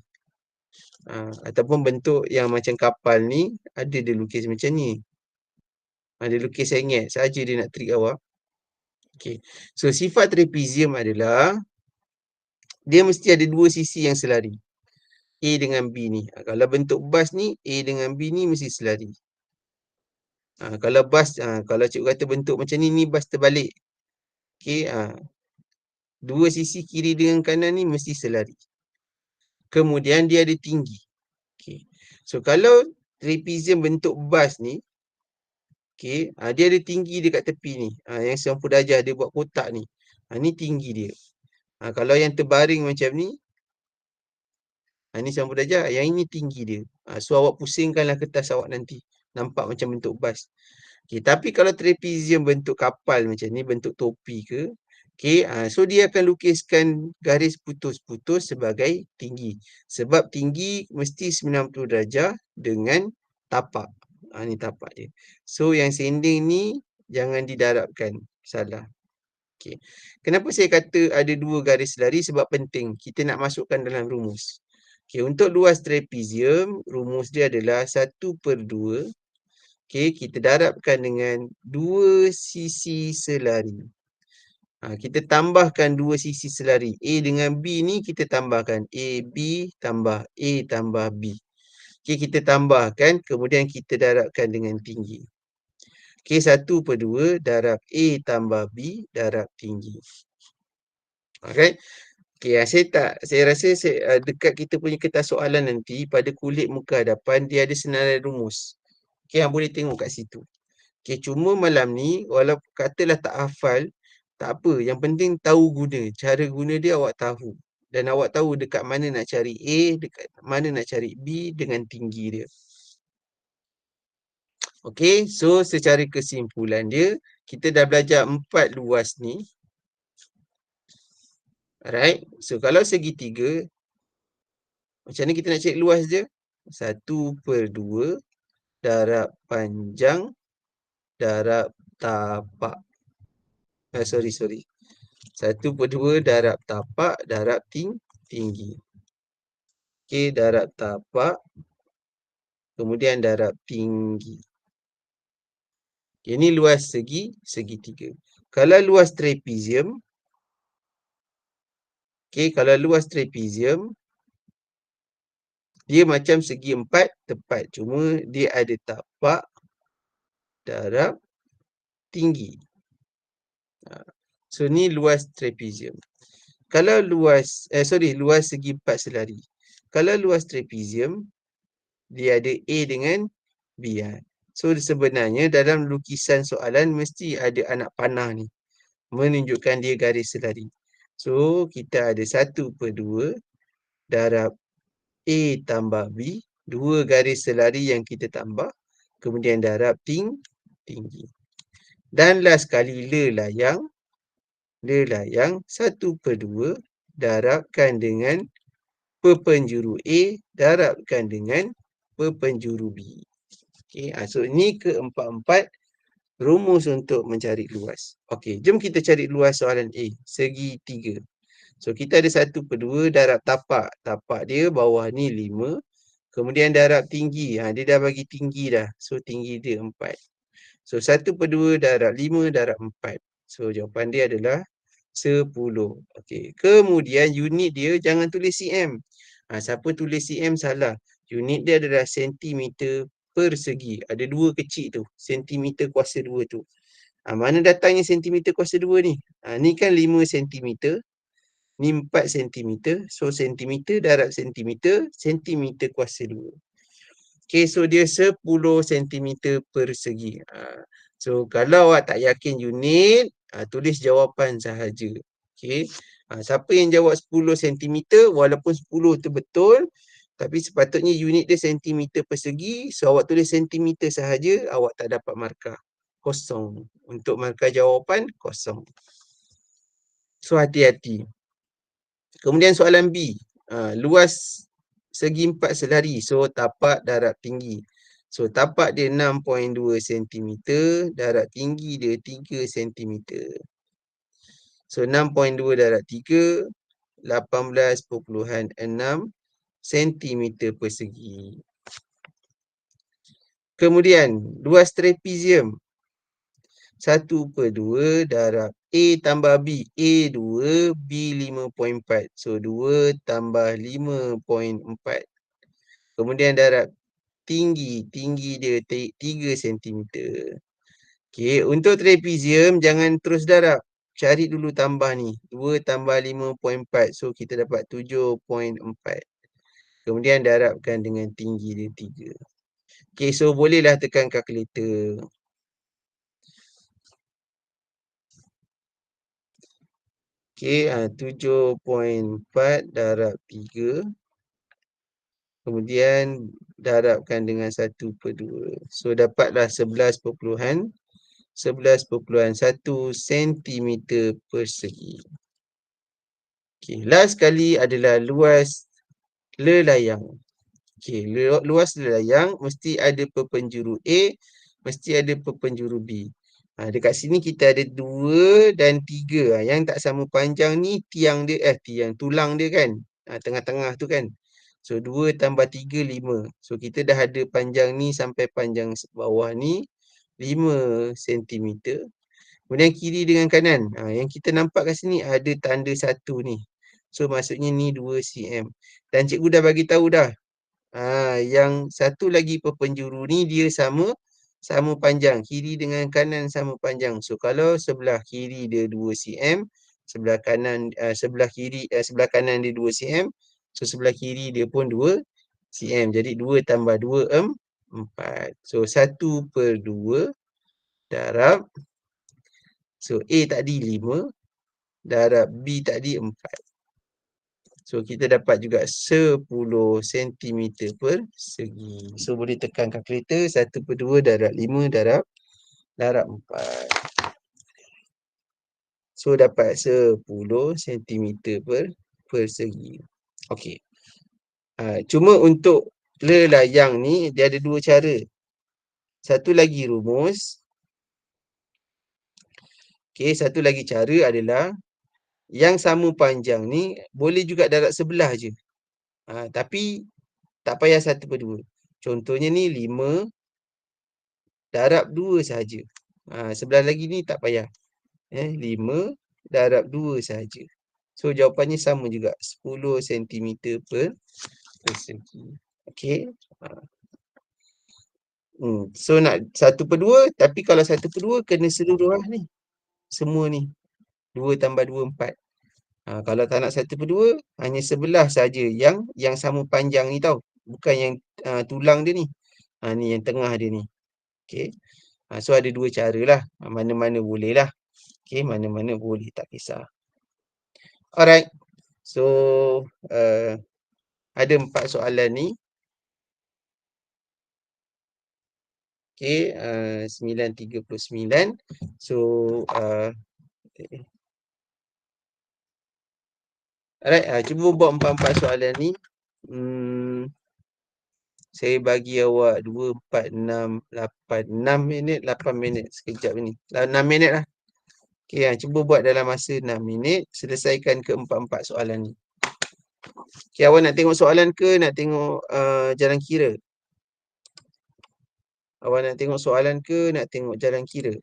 Ataupun bentuk yang macam kapal ni. Ada dia lukis macam ni. Dia lukis sengit. Saja dia nak trik awak. Okay. So sifat trapezium adalah dia mesti ada 2 sisi yang selari. A dengan B ni. Kalau bentuk bas ni, A dengan B ni mesti selari. Kalau bas, kalau cikgu kata bentuk macam ni bas terbalik. Okay. 2 sisi kiri dengan kanan ni mesti selari. Kemudian dia ada tinggi. Okay. So kalau trapezium bentuk bas ni, okay, dia ada tinggi dekat tepi ni. Yang 90 darjah dia buat kotak ni. Ni tinggi dia. Kalau yang terbaring macam ni, ni 90 darjah. Yang ini tinggi dia. So awak pusingkanlah kertas awak nanti. Nampak macam bentuk bas. Okay, tapi kalau trapezium bentuk kapal macam ni, bentuk topi ke, okay, so dia akan lukiskan garis putus-putus sebagai tinggi. Sebab tinggi mesti 90 darjah dengan tapak. Ni tapak dia. So yang sending ni jangan didarabkan. Salah. Okay. Kenapa saya kata ada 2 garis lari? Sebab penting. Kita nak masukkan dalam rumus. Okay, untuk luas trapezium, rumus dia adalah 1/2. Okay, kita darabkan dengan 2 sisi selari. Kita tambahkan 2 sisi selari. A dengan B ni kita tambahkan. A, B tambah A tambah B. Okay, kita tambahkan. Kemudian kita darabkan dengan tinggi. Okay, 1/2 darab A tambah B darab tinggi. Alright. Okay, saya rasa dekat kita punya kertas soalan nanti, pada kulit muka hadapan, dia ada senarai rumus. Okay, yang boleh tengok kat situ. Okay, cuma malam ni, walaupun katalah tak hafal, tak apa. Yang penting tahu guna. Cara guna dia awak tahu. Dan awak tahu dekat mana nak cari A, dekat mana nak cari B dengan tinggi dia. Okay, so secara kesimpulan dia, kita dah belajar 4 luas ni. Alright, so kalau segitiga, macam mana kita nak cari luas dia? 1/2 darab panjang darab tapak. Sorry. 1/2 darab tapak darab tinggi. Okay, darab tapak. Kemudian darab tinggi. Okay, ini luas segitiga. Kalau luas trapezium, okay, kalau luas trapezium, dia macam segi 4 tepat. Cuma dia ada tapak darab tinggi. So ni luas trapezium. Kalau luas segi 4 selari. Kalau luas trapezium, dia ada A dengan B. So sebenarnya dalam lukisan soalan mesti ada anak panah ni. Menunjukkan dia garis selari. So kita ada 1/2 darab A tambah B. 2 garis selari yang kita tambah. Kemudian darab tinggi. Dan last kali layang. 1/2 darabkan dengan perpenjuru A darabkan dengan perpenjuru B. Okay, so ini keempat-empat rumus untuk mencari luas. Okey, jom kita cari luas soalan A. Segitiga. So kita ada 1/2 darab tapak. Tapak dia bawah ni 5. Kemudian darab tinggi. Dia dah bagi tinggi dah. So tinggi dia 4. So 1/2 darab 5 darab 4. So jawapan dia adalah 10. Okey. Kemudian unit dia jangan tulis cm. Siapa tulis cm salah. Unit dia adalah sentimeter persegi. Ada dua kecil tu, sentimeter kuasa 2 tu. Mana datangnya sentimeter kuasa 2 ni? Ni kan 5 sentimeter, ni 4 sentimeter. So, sentimeter darab sentimeter, sentimeter kuasa 2. Okay, so dia 10 sentimeter persegi. So, kalau awak tak yakin unit, tulis jawapan sahaja. Okay. Siapa yang jawab 10 sentimeter, walaupun 10 tu betul, tapi sepatutnya unit dia sentimeter persegi. So, awak tulis sentimeter sahaja, awak tak dapat markah. Kosong. Untuk markah jawapan, kosong. So, hati-hati. Kemudian soalan B. Luas segi 4 selari. So, tapak darab tinggi. So, tapak dia 6.2 cm. Darab tinggi dia 3 cm. So, 6.2 darab 3, 18.6 cm persegi. Kemudian, luas trapezium 1/2 darab A tambah B. A 2, B 5.4. So, 2 tambah 5.4. Kemudian darab tinggi. Tinggi dia 3 cm. Okey, untuk trapezium jangan terus darab. Cari dulu tambah ni. 2 tambah 5.4. So, kita dapat 7.4. Kemudian darabkan dengan tinggi dia 3. Okey, so bolehlah tekan kalkulator. Okey, 7.4 darab 3. Kemudian darabkan dengan 1/2. So, dapatlah 11.1 cm persegi. Okey, last sekali adalah luas lelayang. Okey, luas lelayang mesti ada perpenjuru A, mesti ada perpenjuru B. Dekat sini kita ada 2 dan 3. Yang tak sama panjang ni tiang dia, tulang dia kan. Tengah-tengah tu kan. So, 2 tambah 3, 5. So, kita dah ada panjang ni sampai panjang bawah ni 5 cm. Kemudian kiri dengan kanan. Yang kita nampak kat sini ada tanda 1 ni. So, maksudnya ni 2 cm. Dan cikgu dah bagi tahu dah. Yang satu lagi perpenjuru ni dia sama panjang. Kiri dengan kanan sama panjang. So, kalau sebelah kiri dia 2 cm, sebelah kanan sebelah kanan dia 2 cm. So, sebelah kiri dia pun 2 cm. Jadi, 2 tambah 2, 4. So, 1/2 darab. So, A tadi 5. Darab B tadi 4. So, kita dapat juga 10 cm persegi. So, boleh tekan kalkulator. 1/2 darab 5 darab 4. So, dapat 10 cm persegi. Okey. Cuma untuk lelayang ni, dia ada 2 cara. Satu lagi rumus. Okey, satu lagi cara adalah yang sama panjang ni boleh juga darab sebelah je. Tapi tak payah 1/2. Contohnya ni 5 darab 2 sahaja. Sebelah lagi ni tak payah. 5 darab 2 sahaja. So, jawapannya sama juga. 10 cm persegi. Okey. So, nak 1/2. Tapi kalau 1/2 kena seluruh lah ni. Semua ni. 2 tambah 2, 4. Kalau tak nak 1/2, hanya sebelah saja yang sama panjang ni tau. Bukan yang tulang dia ni. Ni yang tengah dia ni. Okey. So, ada 2 cara lah. Mana-mana boleh lah. Okey, mana-mana boleh. Tak kisah. Alright. So, ada 4 soalan ni. Okey, 9:39. So, alright, cuba buat 4 soalan ni. Saya bagi awak 2, 4, 6, 8. 6 minit, 8 minit. Sekejap ni. 6 minit lah. Okey, cuba buat dalam masa 6 minit. Selesaikan ke 4 soalan ni. Okey, awak nak tengok soalan ke nak tengok jalan kira? Awak nak tengok soalan ke nak tengok jalan kira?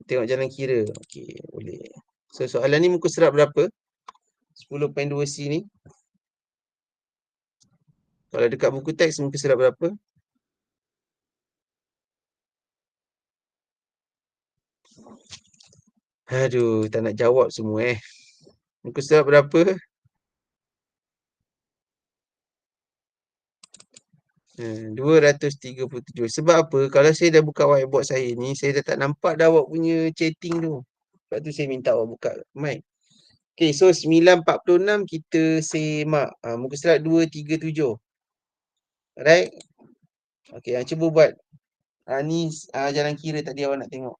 Tengok jalan kira. Okey, boleh. So, soalan ni muka surat berapa? 10.2C ni. Kalau dekat buku teks muka surat berapa? Aduh, tak nak jawab semua Muka surat berapa? 237. Sebab apa? Kalau saya dah buka whiteboard saya ni, saya dah tak nampak dah awak punya chatting tu. Sebab tu saya minta awak buka mic. Okay, so 9.46 kita semak. Muka surat 237. Alright? Okay, cuba buat. Ni jalan kira tadi awak nak tengok.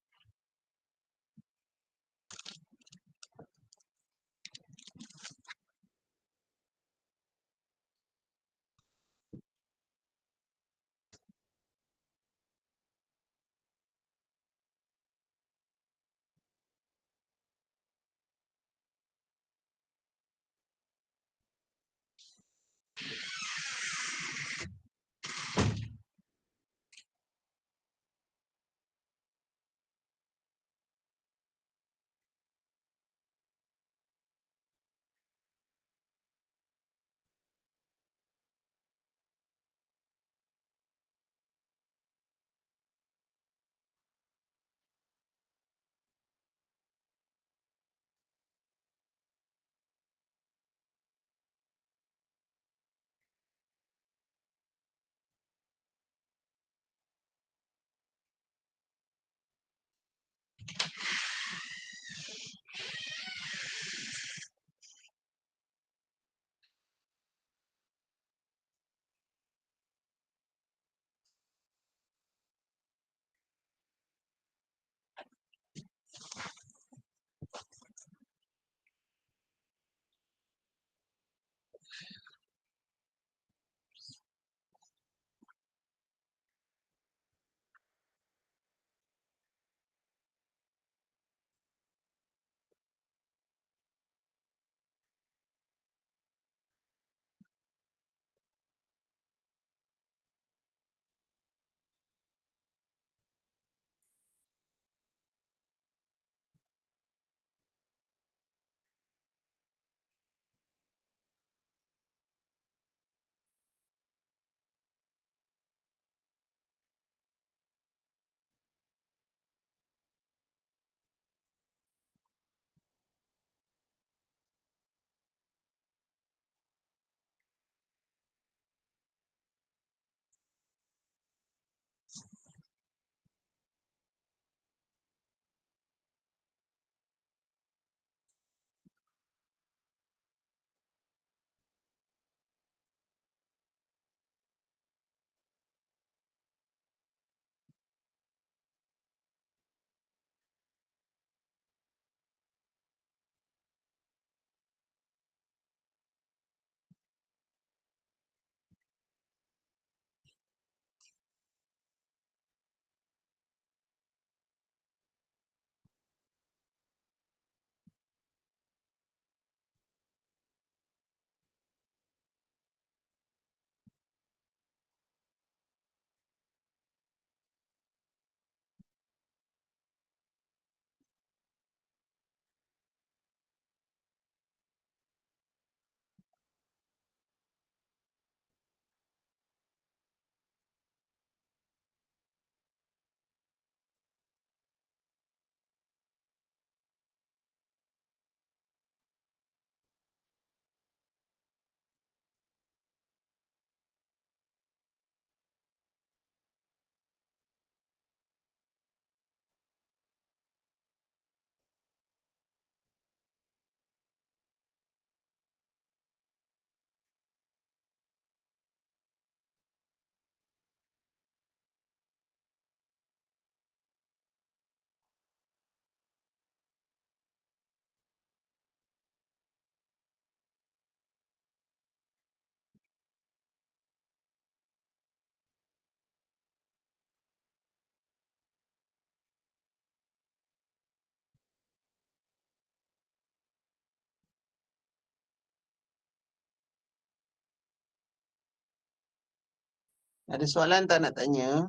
Ada soalan tak nak tanya?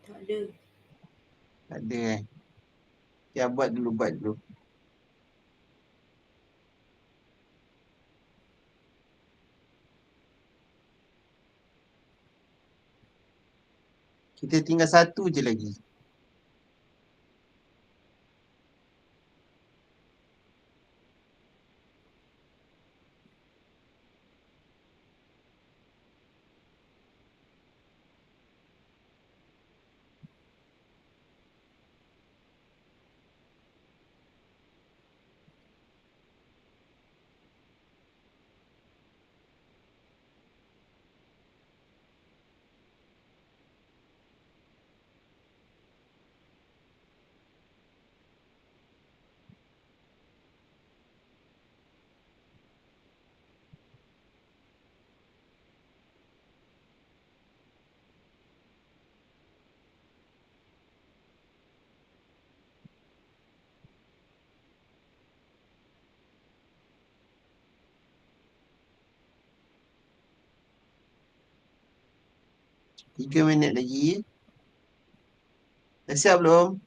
Tak ada. Tak ada Ya, buat dulu. Kita tinggal satu je lagi. Tiga minit lagi. Dah siap belum?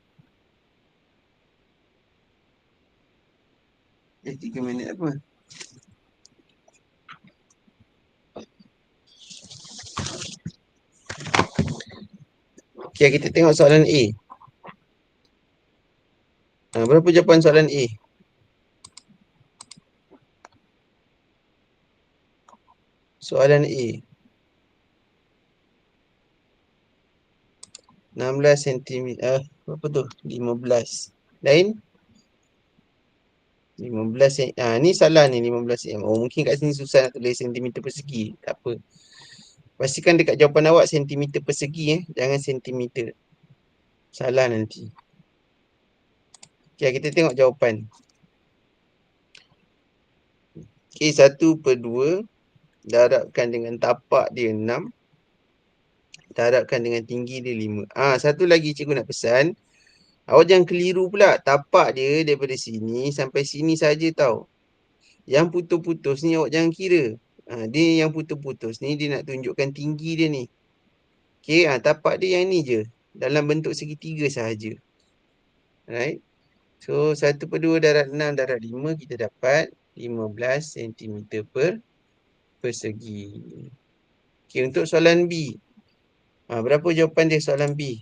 3 minit apa? Okay, kita tengok soalan A. Berapa jawapan soalan A? Soalan A. 16 cm. Berapa tu? 15. Lain? 15 cm. Ni salah ni 15 cm. Oh, mungkin kat sini susah nak tulis sentimeter persegi. Tak apa. Pastikan dekat jawapan awak sentimeter persegi Jangan sentimeter. Salah nanti. Okay, kita tengok jawapan. Okay, 1/2 darabkan dengan tapak dia 6. Darabkan dengan tinggi dia 5. Satu lagi cikgu nak pesan. Awak jangan keliru pula. Tapak dia daripada sini sampai sini saja tau. Yang putus-putus ni awak jangan kira. Dia yang putus-putus ni dia nak tunjukkan tinggi dia ni. Okay, tapak dia yang ni je. Dalam bentuk segitiga sahaja. Right. So, 1/2 darab 6 darab 5 kita dapat 15 cm persegi. Okay, untuk soalan B. Berapa jawapan dia soalan B?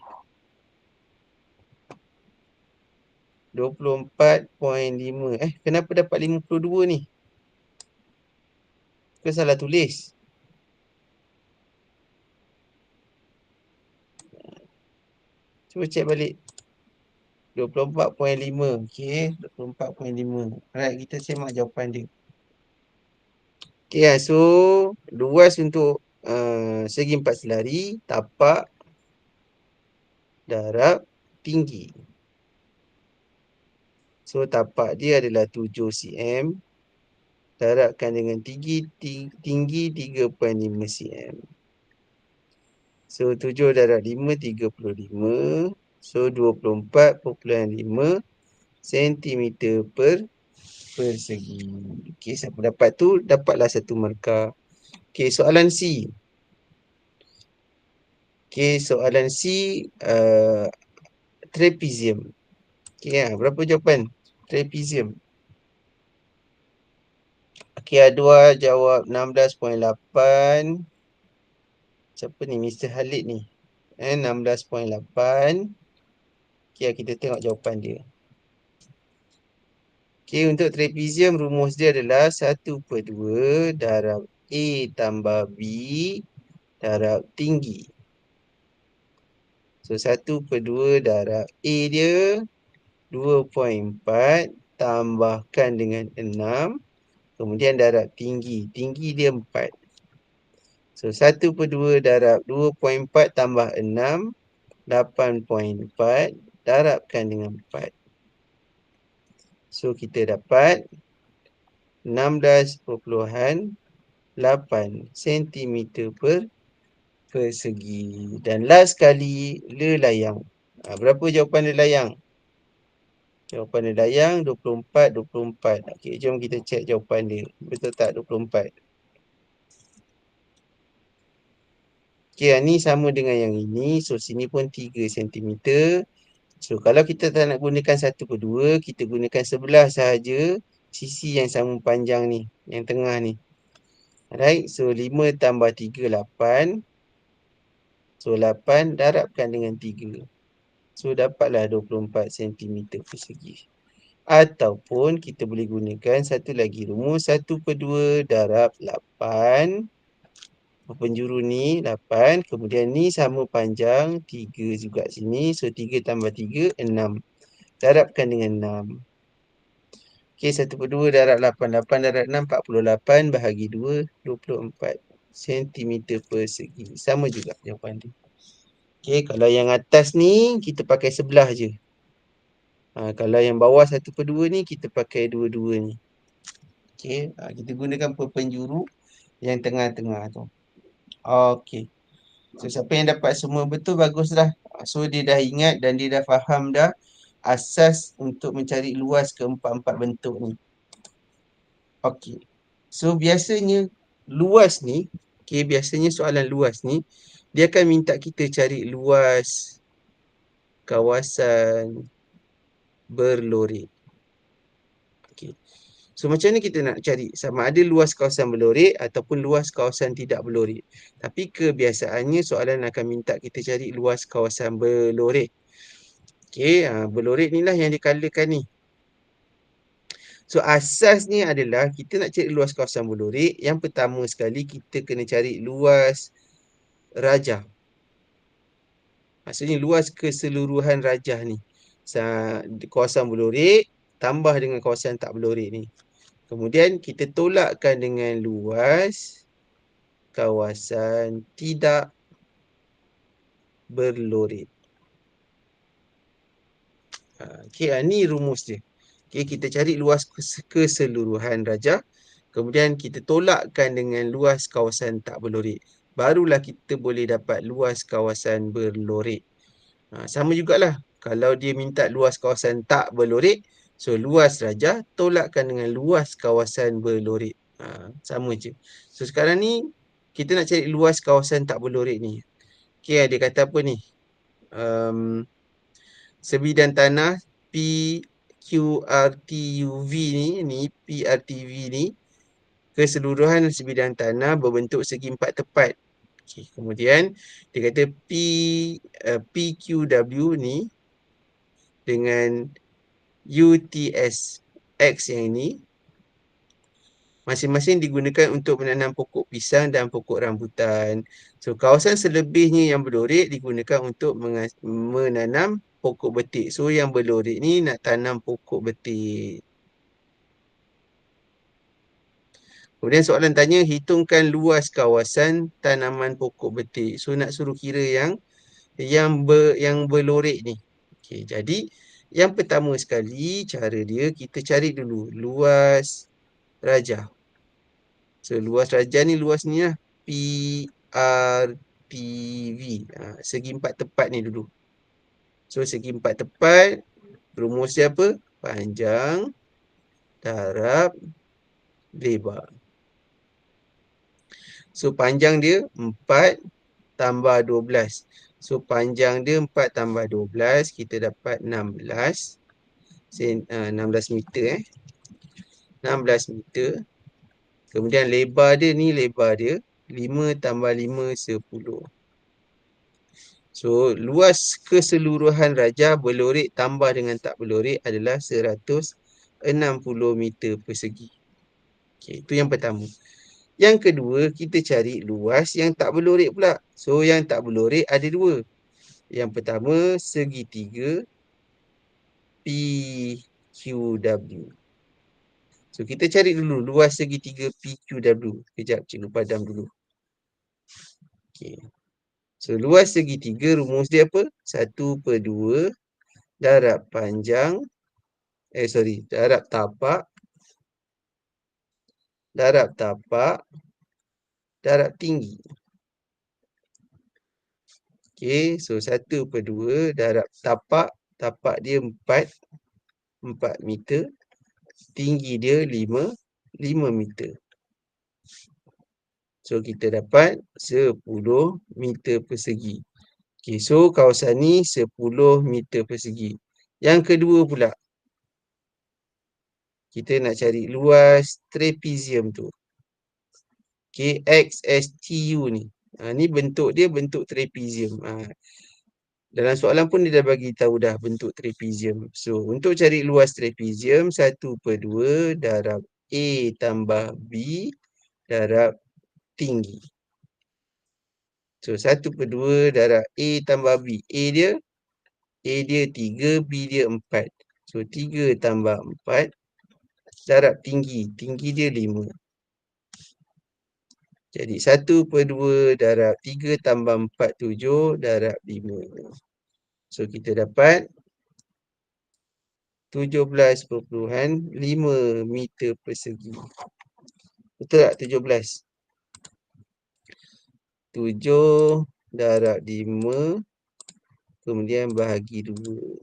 24.5. Kenapa dapat 52 ni? Ke salah tulis? Cuba cek balik. 24.5. Okay, 24.5. Alright, kita semak jawapan dia. Okay, so luas untuk segi 4 selari, tapak darab tinggi. So, tapak dia adalah 7 cm. Darabkan dengan tinggi 3.5 cm. So, 7 darab 5, 35. So, 24.5 cm persegi. Okey, siapa dapat tu, dapatlah satu markah. Okey, soalan C. Okey, soalan C, trapezium. Okey, berapa jawapan? Trapezium. Okey, Adwa jawab 16.8. Siapa ni? Mr. Khalid ni. 16.8. Okey, kita tengok jawapan dia. Okey, untuk trapezium rumus dia adalah 1/2 darab A tambah B darab tinggi. So, 1/2 darab A dia 2.4 tambahkan dengan 6. Kemudian darab tinggi. Tinggi dia 4. So, 1/2 darab 2.4 tambah 6. 8.4 darabkan dengan 4. So, kita dapat 16.8 cm persegi. Dan last kali, lelayang. Berapa jawapan lelayang? Jawapan lelayang 24, 24. Okey, jom kita cek jawapan dia. Betul tak 24? Okey, yang ni sama dengan yang ini. So, sini pun 3 cm. So, kalau kita tak nak gunakan 1/2, kita gunakan sebelah sahaja sisi yang sama panjang ni, yang tengah ni. Alright, so 5 tambah 3, 8. So, 8 darabkan dengan 3. So, dapatlah 24 cm persegi. Ataupun kita boleh gunakan satu lagi rumus, 1/2 darab 8. Penjuru ni 8. Kemudian ni sama panjang 3 juga sini. So, 3 tambah 3, 6. Darabkan dengan 6. Okey, 1/2 darab 8. 8 darab 6, 48 bahagi 2, 24 cm persegi. Sama juga jawapan dia. Okey, kalau yang atas ni, kita pakai sebelah je. Kalau yang bawah 1/2 ni, kita pakai dua-dua ni. Okey, kita gunakan penjuru yang tengah-tengah tu. Okey. So, siapa yang dapat semua betul, baguslah. So, dia dah ingat dan dia dah faham dah asas untuk mencari luas keempat-empat bentuk ni. Okey. So, biasanya luas ni, biasanya soalan luas ni, dia akan minta kita cari luas kawasan berlorek. Okey. So, macam mana kita nak cari? Sama ada luas kawasan berlorek ataupun luas kawasan tidak berlorek. Tapi kebiasaannya soalan akan minta kita cari luas kawasan berlorek. Okey, berlorek ni lah yang dikalakan ni. So, asasnya adalah kita nak cari luas kawasan berlorek. Yang pertama sekali, kita kena cari luas rajah. Maksudnya luas keseluruhan rajah ni. Kawasan berlorek tambah dengan kawasan tak berlorek ni. Kemudian kita tolakkan dengan luas kawasan tidak berlorek. Okey, ni rumus dia. Okey, kita cari luas keseluruhan rajah. Kemudian kita tolakkan dengan luas kawasan tak berlorek. Barulah kita boleh dapat luas kawasan berlorek. Sama jugalah. Kalau dia minta luas kawasan tak berlorek, so luas rajah tolakkan dengan luas kawasan berlorek. Sama je. So sekarang ni kita nak cari luas kawasan tak berlorek ni. Okey, dia kata apa ni? Sebidang tanah PQRTUV ni PRTV ni, keseluruhan sebidang tanah berbentuk segi empat tepat. Okay. Kemudian dia kata PQW ni dengan UTS X yang ini masing-masing digunakan untuk menanam pokok pisang dan pokok rambutan. So, kawasan selebihnya yang berlorek digunakan untuk menanam pokok betik. So, yang berlorek ni nak tanam pokok betik. Kemudian soalan tanya, hitungkan luas kawasan tanaman pokok betik. So, nak suruh kira yang berlorek ni. Okey, jadi yang pertama sekali cara dia, kita cari dulu luas rajah. So, luas rajah ni luas ni lah. PRTV. Segi empat tepat ni dulu. So, segi empat tepat, rumus dia apa? Panjang darab lebar. So, panjang dia 4 tambah 12. So, panjang dia 4 tambah 12, kita dapat 16. 16 meter 16 meter. Kemudian lebar dia ni, lebar dia 5 tambah 5, 10. So, luas keseluruhan rajah berlorek tambah dengan tak berlorek adalah 160 meter persegi. Okey, itu yang pertama. Yang kedua, kita cari luas yang tak berlorek pula. So, yang tak berlorek ada dua. Yang pertama, segitiga PQW. So, kita cari dulu luas segitiga PQW. Kejap, cikgu padam dulu. Okey. So, luas segitiga, rumus dia apa? 1/2 darab panjang, darab tapak, darab tinggi. Okey, so 1/2 darab tapak dia 4 meter. Tinggi dia 5 meter. So, kita dapat 10 meter persegi. Okey, so kawasan ni 10 meter persegi. Yang kedua pula, kita nak cari luas trapezium tu. Okey, XSTU ni. Ni bentuk dia bentuk trapezium. Dalam soalan pun dia dah bagi tahu dah bentuk trapezium. So, untuk cari luas trapezium, 1/2 darab A tambah B darab tinggi. So, 1/2 darab A tambah B. A dia 3, B dia 4. So, 3 tambah 4 darab tinggi. Tinggi dia 5. Jadi 1/2 darab 3 tambah 4, 7 darab 5. So kita dapat 17.5 meter persegi. Betul tak 17? 7 darab 5 kemudian bahagi 2.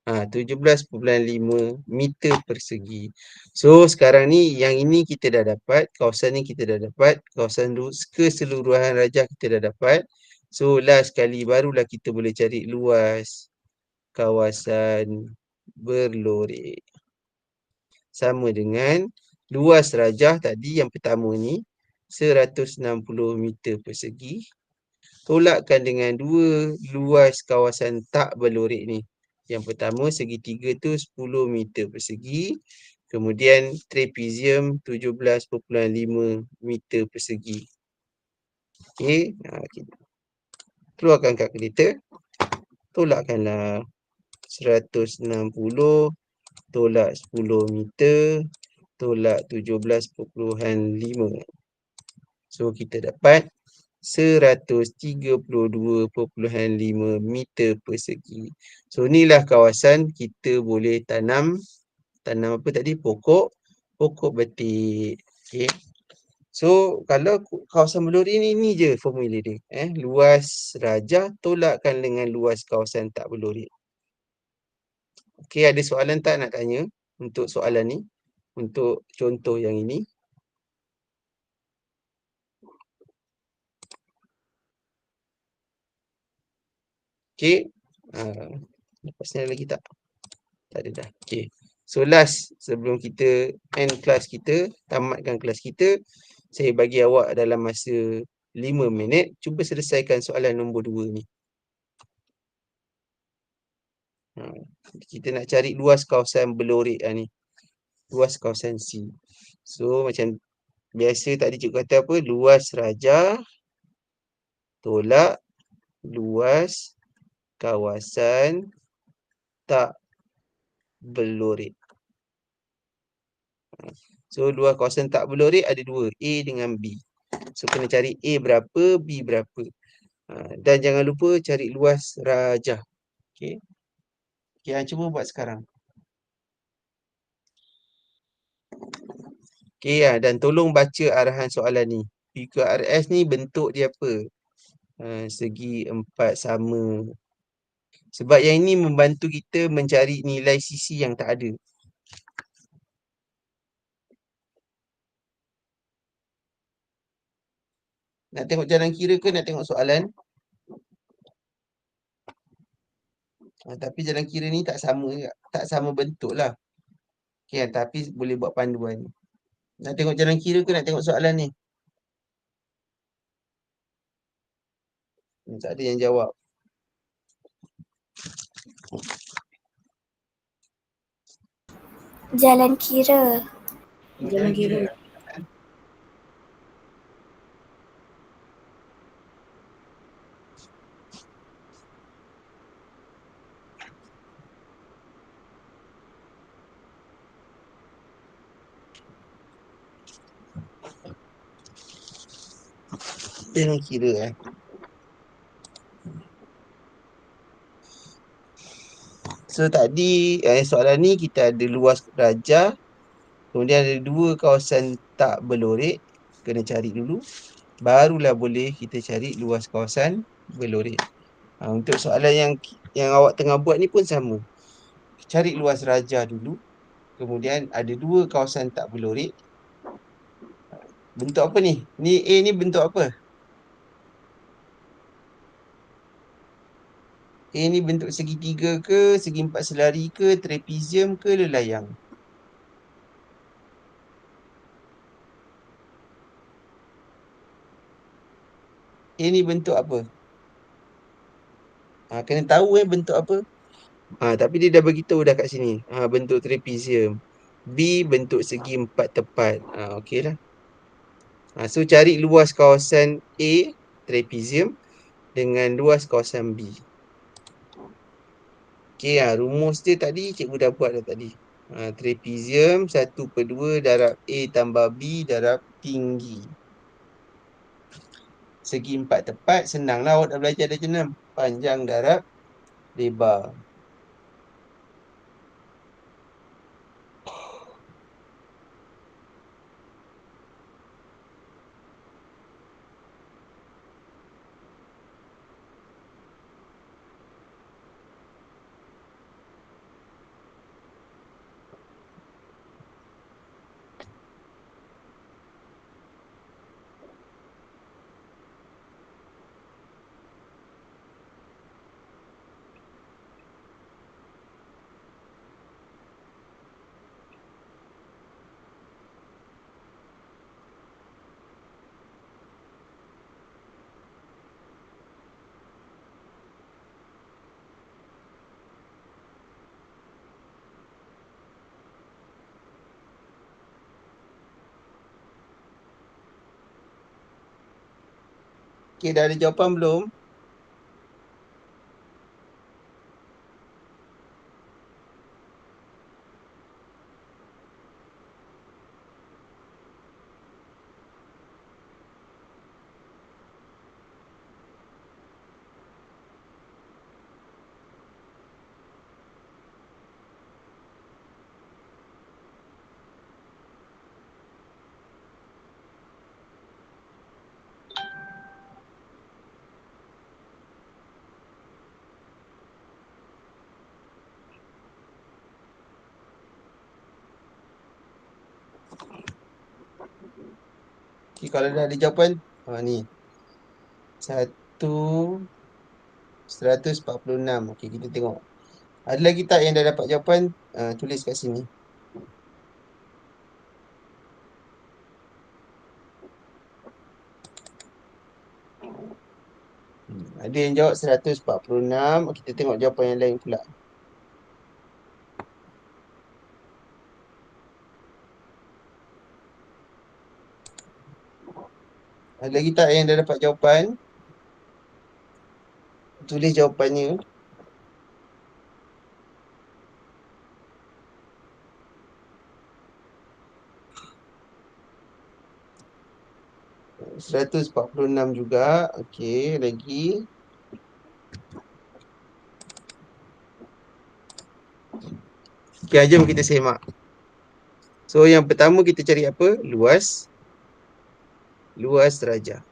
17.5 meter persegi. So sekarang ni yang ini kita dah dapat, kawasan ni kita dah dapat, kawasan keseluruhan rajah kita dah dapat. So last sekali barulah kita boleh cari luas kawasan berlorek. Sama dengan luas rajah tadi yang pertama ni 160 meter persegi. Tolakkan dengan 2 luas kawasan tak berlorek ni. Yang pertama segitiga tu 10 meter persegi. Kemudian trapezium 17.5 meter persegi. Okey. Keluarkan kalkulator. Tolakkanlah 160 tolak 10 meter tolak 17.5. So kita dapat 132.5 meter persegi. So inilah kawasan kita boleh tanam apa tadi? Pokok betik. Okey. So kalau kawasan berlorek ni je formula dia. Luas rajah tolakkan dengan luas kawasan tak berlorek. Okey, ada soalan tak nak tanya untuk soalan ni? Untuk contoh yang ini. Okey. Lepas ni ada lagi tak? Tak ada dah. Okey. So last sebelum kita end kelas kita, tamatkan kelas kita, saya bagi awak dalam masa 5 minit, cuba selesaikan soalan nombor 2 ni. Kita nak cari luas kawasan berlorek ni. Luas kawasan C. So macam biasa tadi cikgu kata apa? Luas rajah tolak luas kawasan tak berlorek. So luas kawasan tak berlorek ada 2, A dengan B. So kena cari A berapa, B berapa. Dan jangan lupa cari luas rajah. Okey. Okey, cuba buat sekarang. Okey, dan tolong baca arahan soalan ni. PQRS ni bentuk dia apa? Segi 4 sama. Sebab yang ini membantu kita mencari nilai sisi yang tak ada. Nak tengok jalan kira ke nak tengok soalan? Tapi jalan kira ni tak sama juga. Tak sama bentuk lah. Okay, tapi boleh buat panduan. Nak tengok jalan kira ke nak tengok soalan ni? Tak ada yang jawab. Jalan kira. Jalan kira. Jalan kira So tadi soalan ni kita ada luas rajah. Kemudian ada 2 kawasan tak berlorek. Kena cari dulu. Barulah boleh kita cari luas kawasan berlorek. Untuk soalan yang awak tengah buat ni pun sama. Cari luas rajah dulu. Kemudian ada 2 kawasan tak berlorek. Bentuk apa ni? Ni A ni bentuk apa? A ni bentuk segitiga ke, segi empat selari ke, trapezium ke, lelayang? A ni bentuk apa? Kena tahu bentuk apa. Tapi dia dah beritahu dah kat sini. Bentuk trapezium. B bentuk segi empat tepat. Okey lah. So cari luas kawasan A, trapezium dengan luas kawasan B. Okey, rumus dia tadi cikgu dah buat dah tadi. Trapezium 1/2 darab A tambah B darab tinggi. Segi empat tepat, senanglah awak dah belajar dah jenam. Panjang darab lebar. Okey, dah ada jawapan belum? Okey, kalau dah ada jawapan, ni. 146. Okey, kita tengok. Ada lagi tak yang dah dapat jawapan? Tulis kat sini. Ada yang jawab 146. Kita tengok jawapan yang lain pula. Ada lagi tak yang dah dapat jawapan? Tulis jawapannya. 146 juga. Okey, lagi. Okey, jom kita semak. So, yang pertama kita cari apa? Luas. Luas rajah.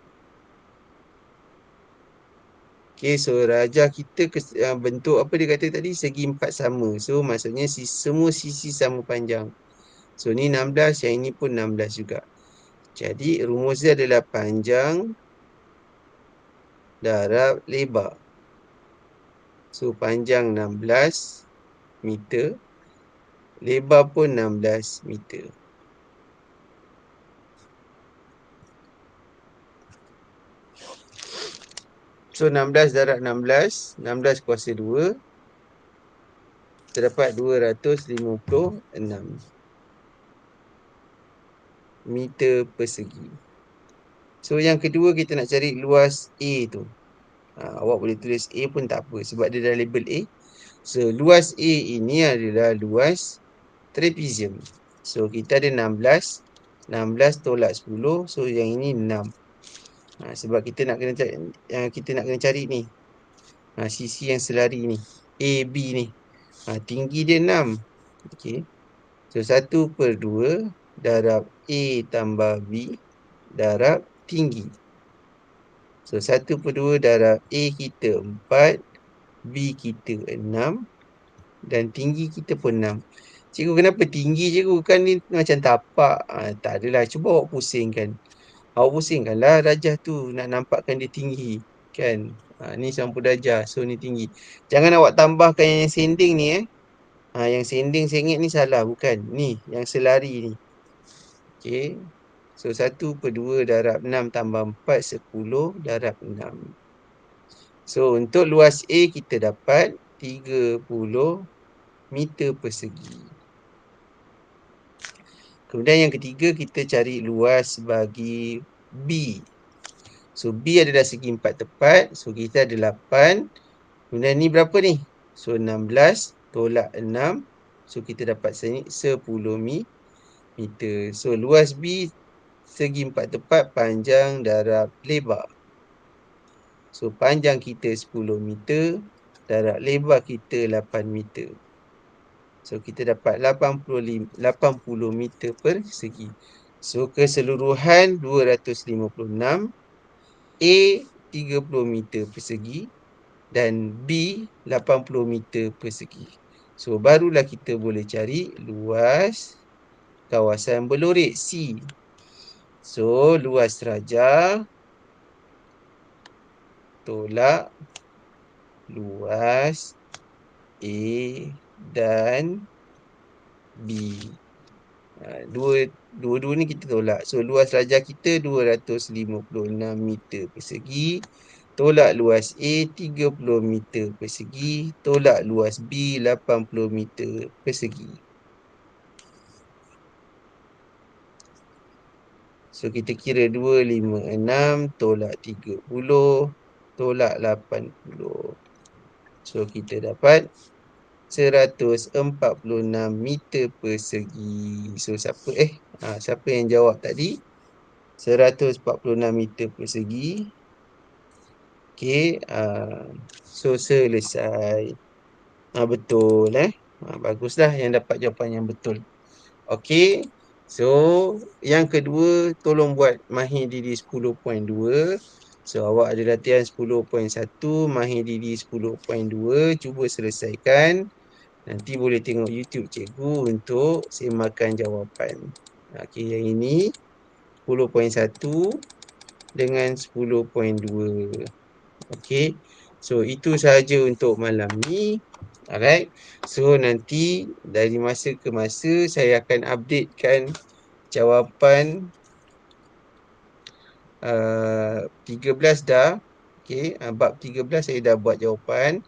Okey, so rajah kita bentuk apa dia kata tadi? Segi empat sama. So, maksudnya semua sisi sama panjang. So, ni 16, yang ini pun 16 juga. Jadi, rumus dia adalah panjang darab lebar. So, panjang 16 meter. Lebar pun 16 meter. So, 16 darab 16. 16 kuasa 2. Terdapat 256 meter persegi. So, yang kedua kita nak cari luas A tu. Awak boleh tulis A pun tak apa sebab dia dah label A. So, luas A ini adalah luas trapezium. So, kita ada 16. 16 tolak 10. So, yang ini 6. Sebab kita nak kena cari ni. Sisi yang selari ni. AB ni. Tinggi dia 6. Okey. So, 1/2 darab A tambah B darab tinggi. So, 1/2 darab A kita 4, B kita 6 dan tinggi kita pun 6. Cikgu, kenapa tinggi cikgu? Kan ni macam tapak. Tak adalah. Cuba awak pusingkan. Awak pusingkanlah rajah tu nak nampakkan dia tinggi. Kan? Ni 90 darjah. So, ni tinggi. Jangan awak tambahkan yang sending ni. Yang sending sengit ni salah. Bukan. Ni, yang selari ni. Okey. So 1/2 darab 6 tambah 4, 10 darab 6. So untuk luas A kita dapat 30 meter persegi. Kemudian yang ketiga kita cari luas bagi B. So B adalah segi 4 tepat. So kita ada 8. Kemudian ni berapa ni? So 16 tolak 6. So kita dapat 10 meter. So luas B segi 4 tepat, panjang darab lebar. So panjang kita 10 meter darab lebar kita 8 meter. So kita dapat 80 meter persegi. So keseluruhan 256, A 30 meter persegi dan B 80 meter persegi. So barulah kita boleh cari luas kawasan Belorik C. So luas Raja tolak luas A dan B. Dua-dua ni kita tolak. So luas Raja kita 256 meter persegi. Tolak luas A 30 meter persegi. Tolak luas B 80 meter persegi. So kita kira 256 tolak 30 tolak 80. So kita dapat 146 meter persegi. So siapa yang jawab tadi? 146 meter persegi. Okey, so selesai. Betul baguslah yang dapat jawapan yang betul. Okey. So yang kedua, tolong buat mahir diri 10.2. So awak ada latihan 10.1, mahir diri 10.2. Cuba selesaikan. Nanti boleh tengok YouTube cikgu untuk semakan jawapan. Okey, yang ini 10.1 dengan 10.2. Okey. So itu sahaja untuk malam ni. Alright. So nanti dari masa ke masa saya akan updatekan jawapan 13 dah. Okey, bab 13 saya dah buat jawapan.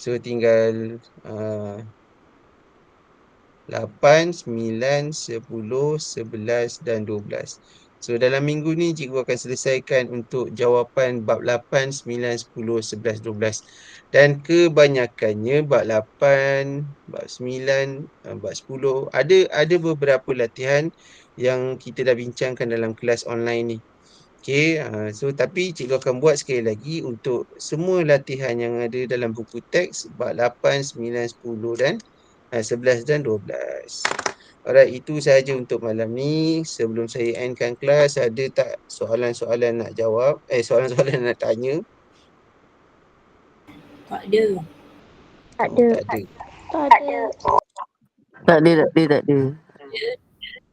So tinggal 8, 9, 10, 11 dan 12. So dalam minggu ni cikgu akan selesaikan untuk jawapan bab 8, 9, 10, 11, 12. Dan kebanyakannya bab 8, bab 9, bab 10 ada beberapa latihan yang kita dah bincangkan dalam kelas online ni. Okey, so tapi cikgu akan buat sekali lagi untuk semua latihan yang ada dalam buku teks bab 8, 9, 10 dan 11 dan 12. Alright, itu sahaja untuk malam ni. Sebelum saya endkan kelas, ada tak soalan-soalan nak jawab? Soalan-soalan nak tanya? Tak ada. Tak ada. Tak ada. Tak ada.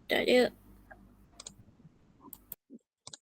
Tak ada.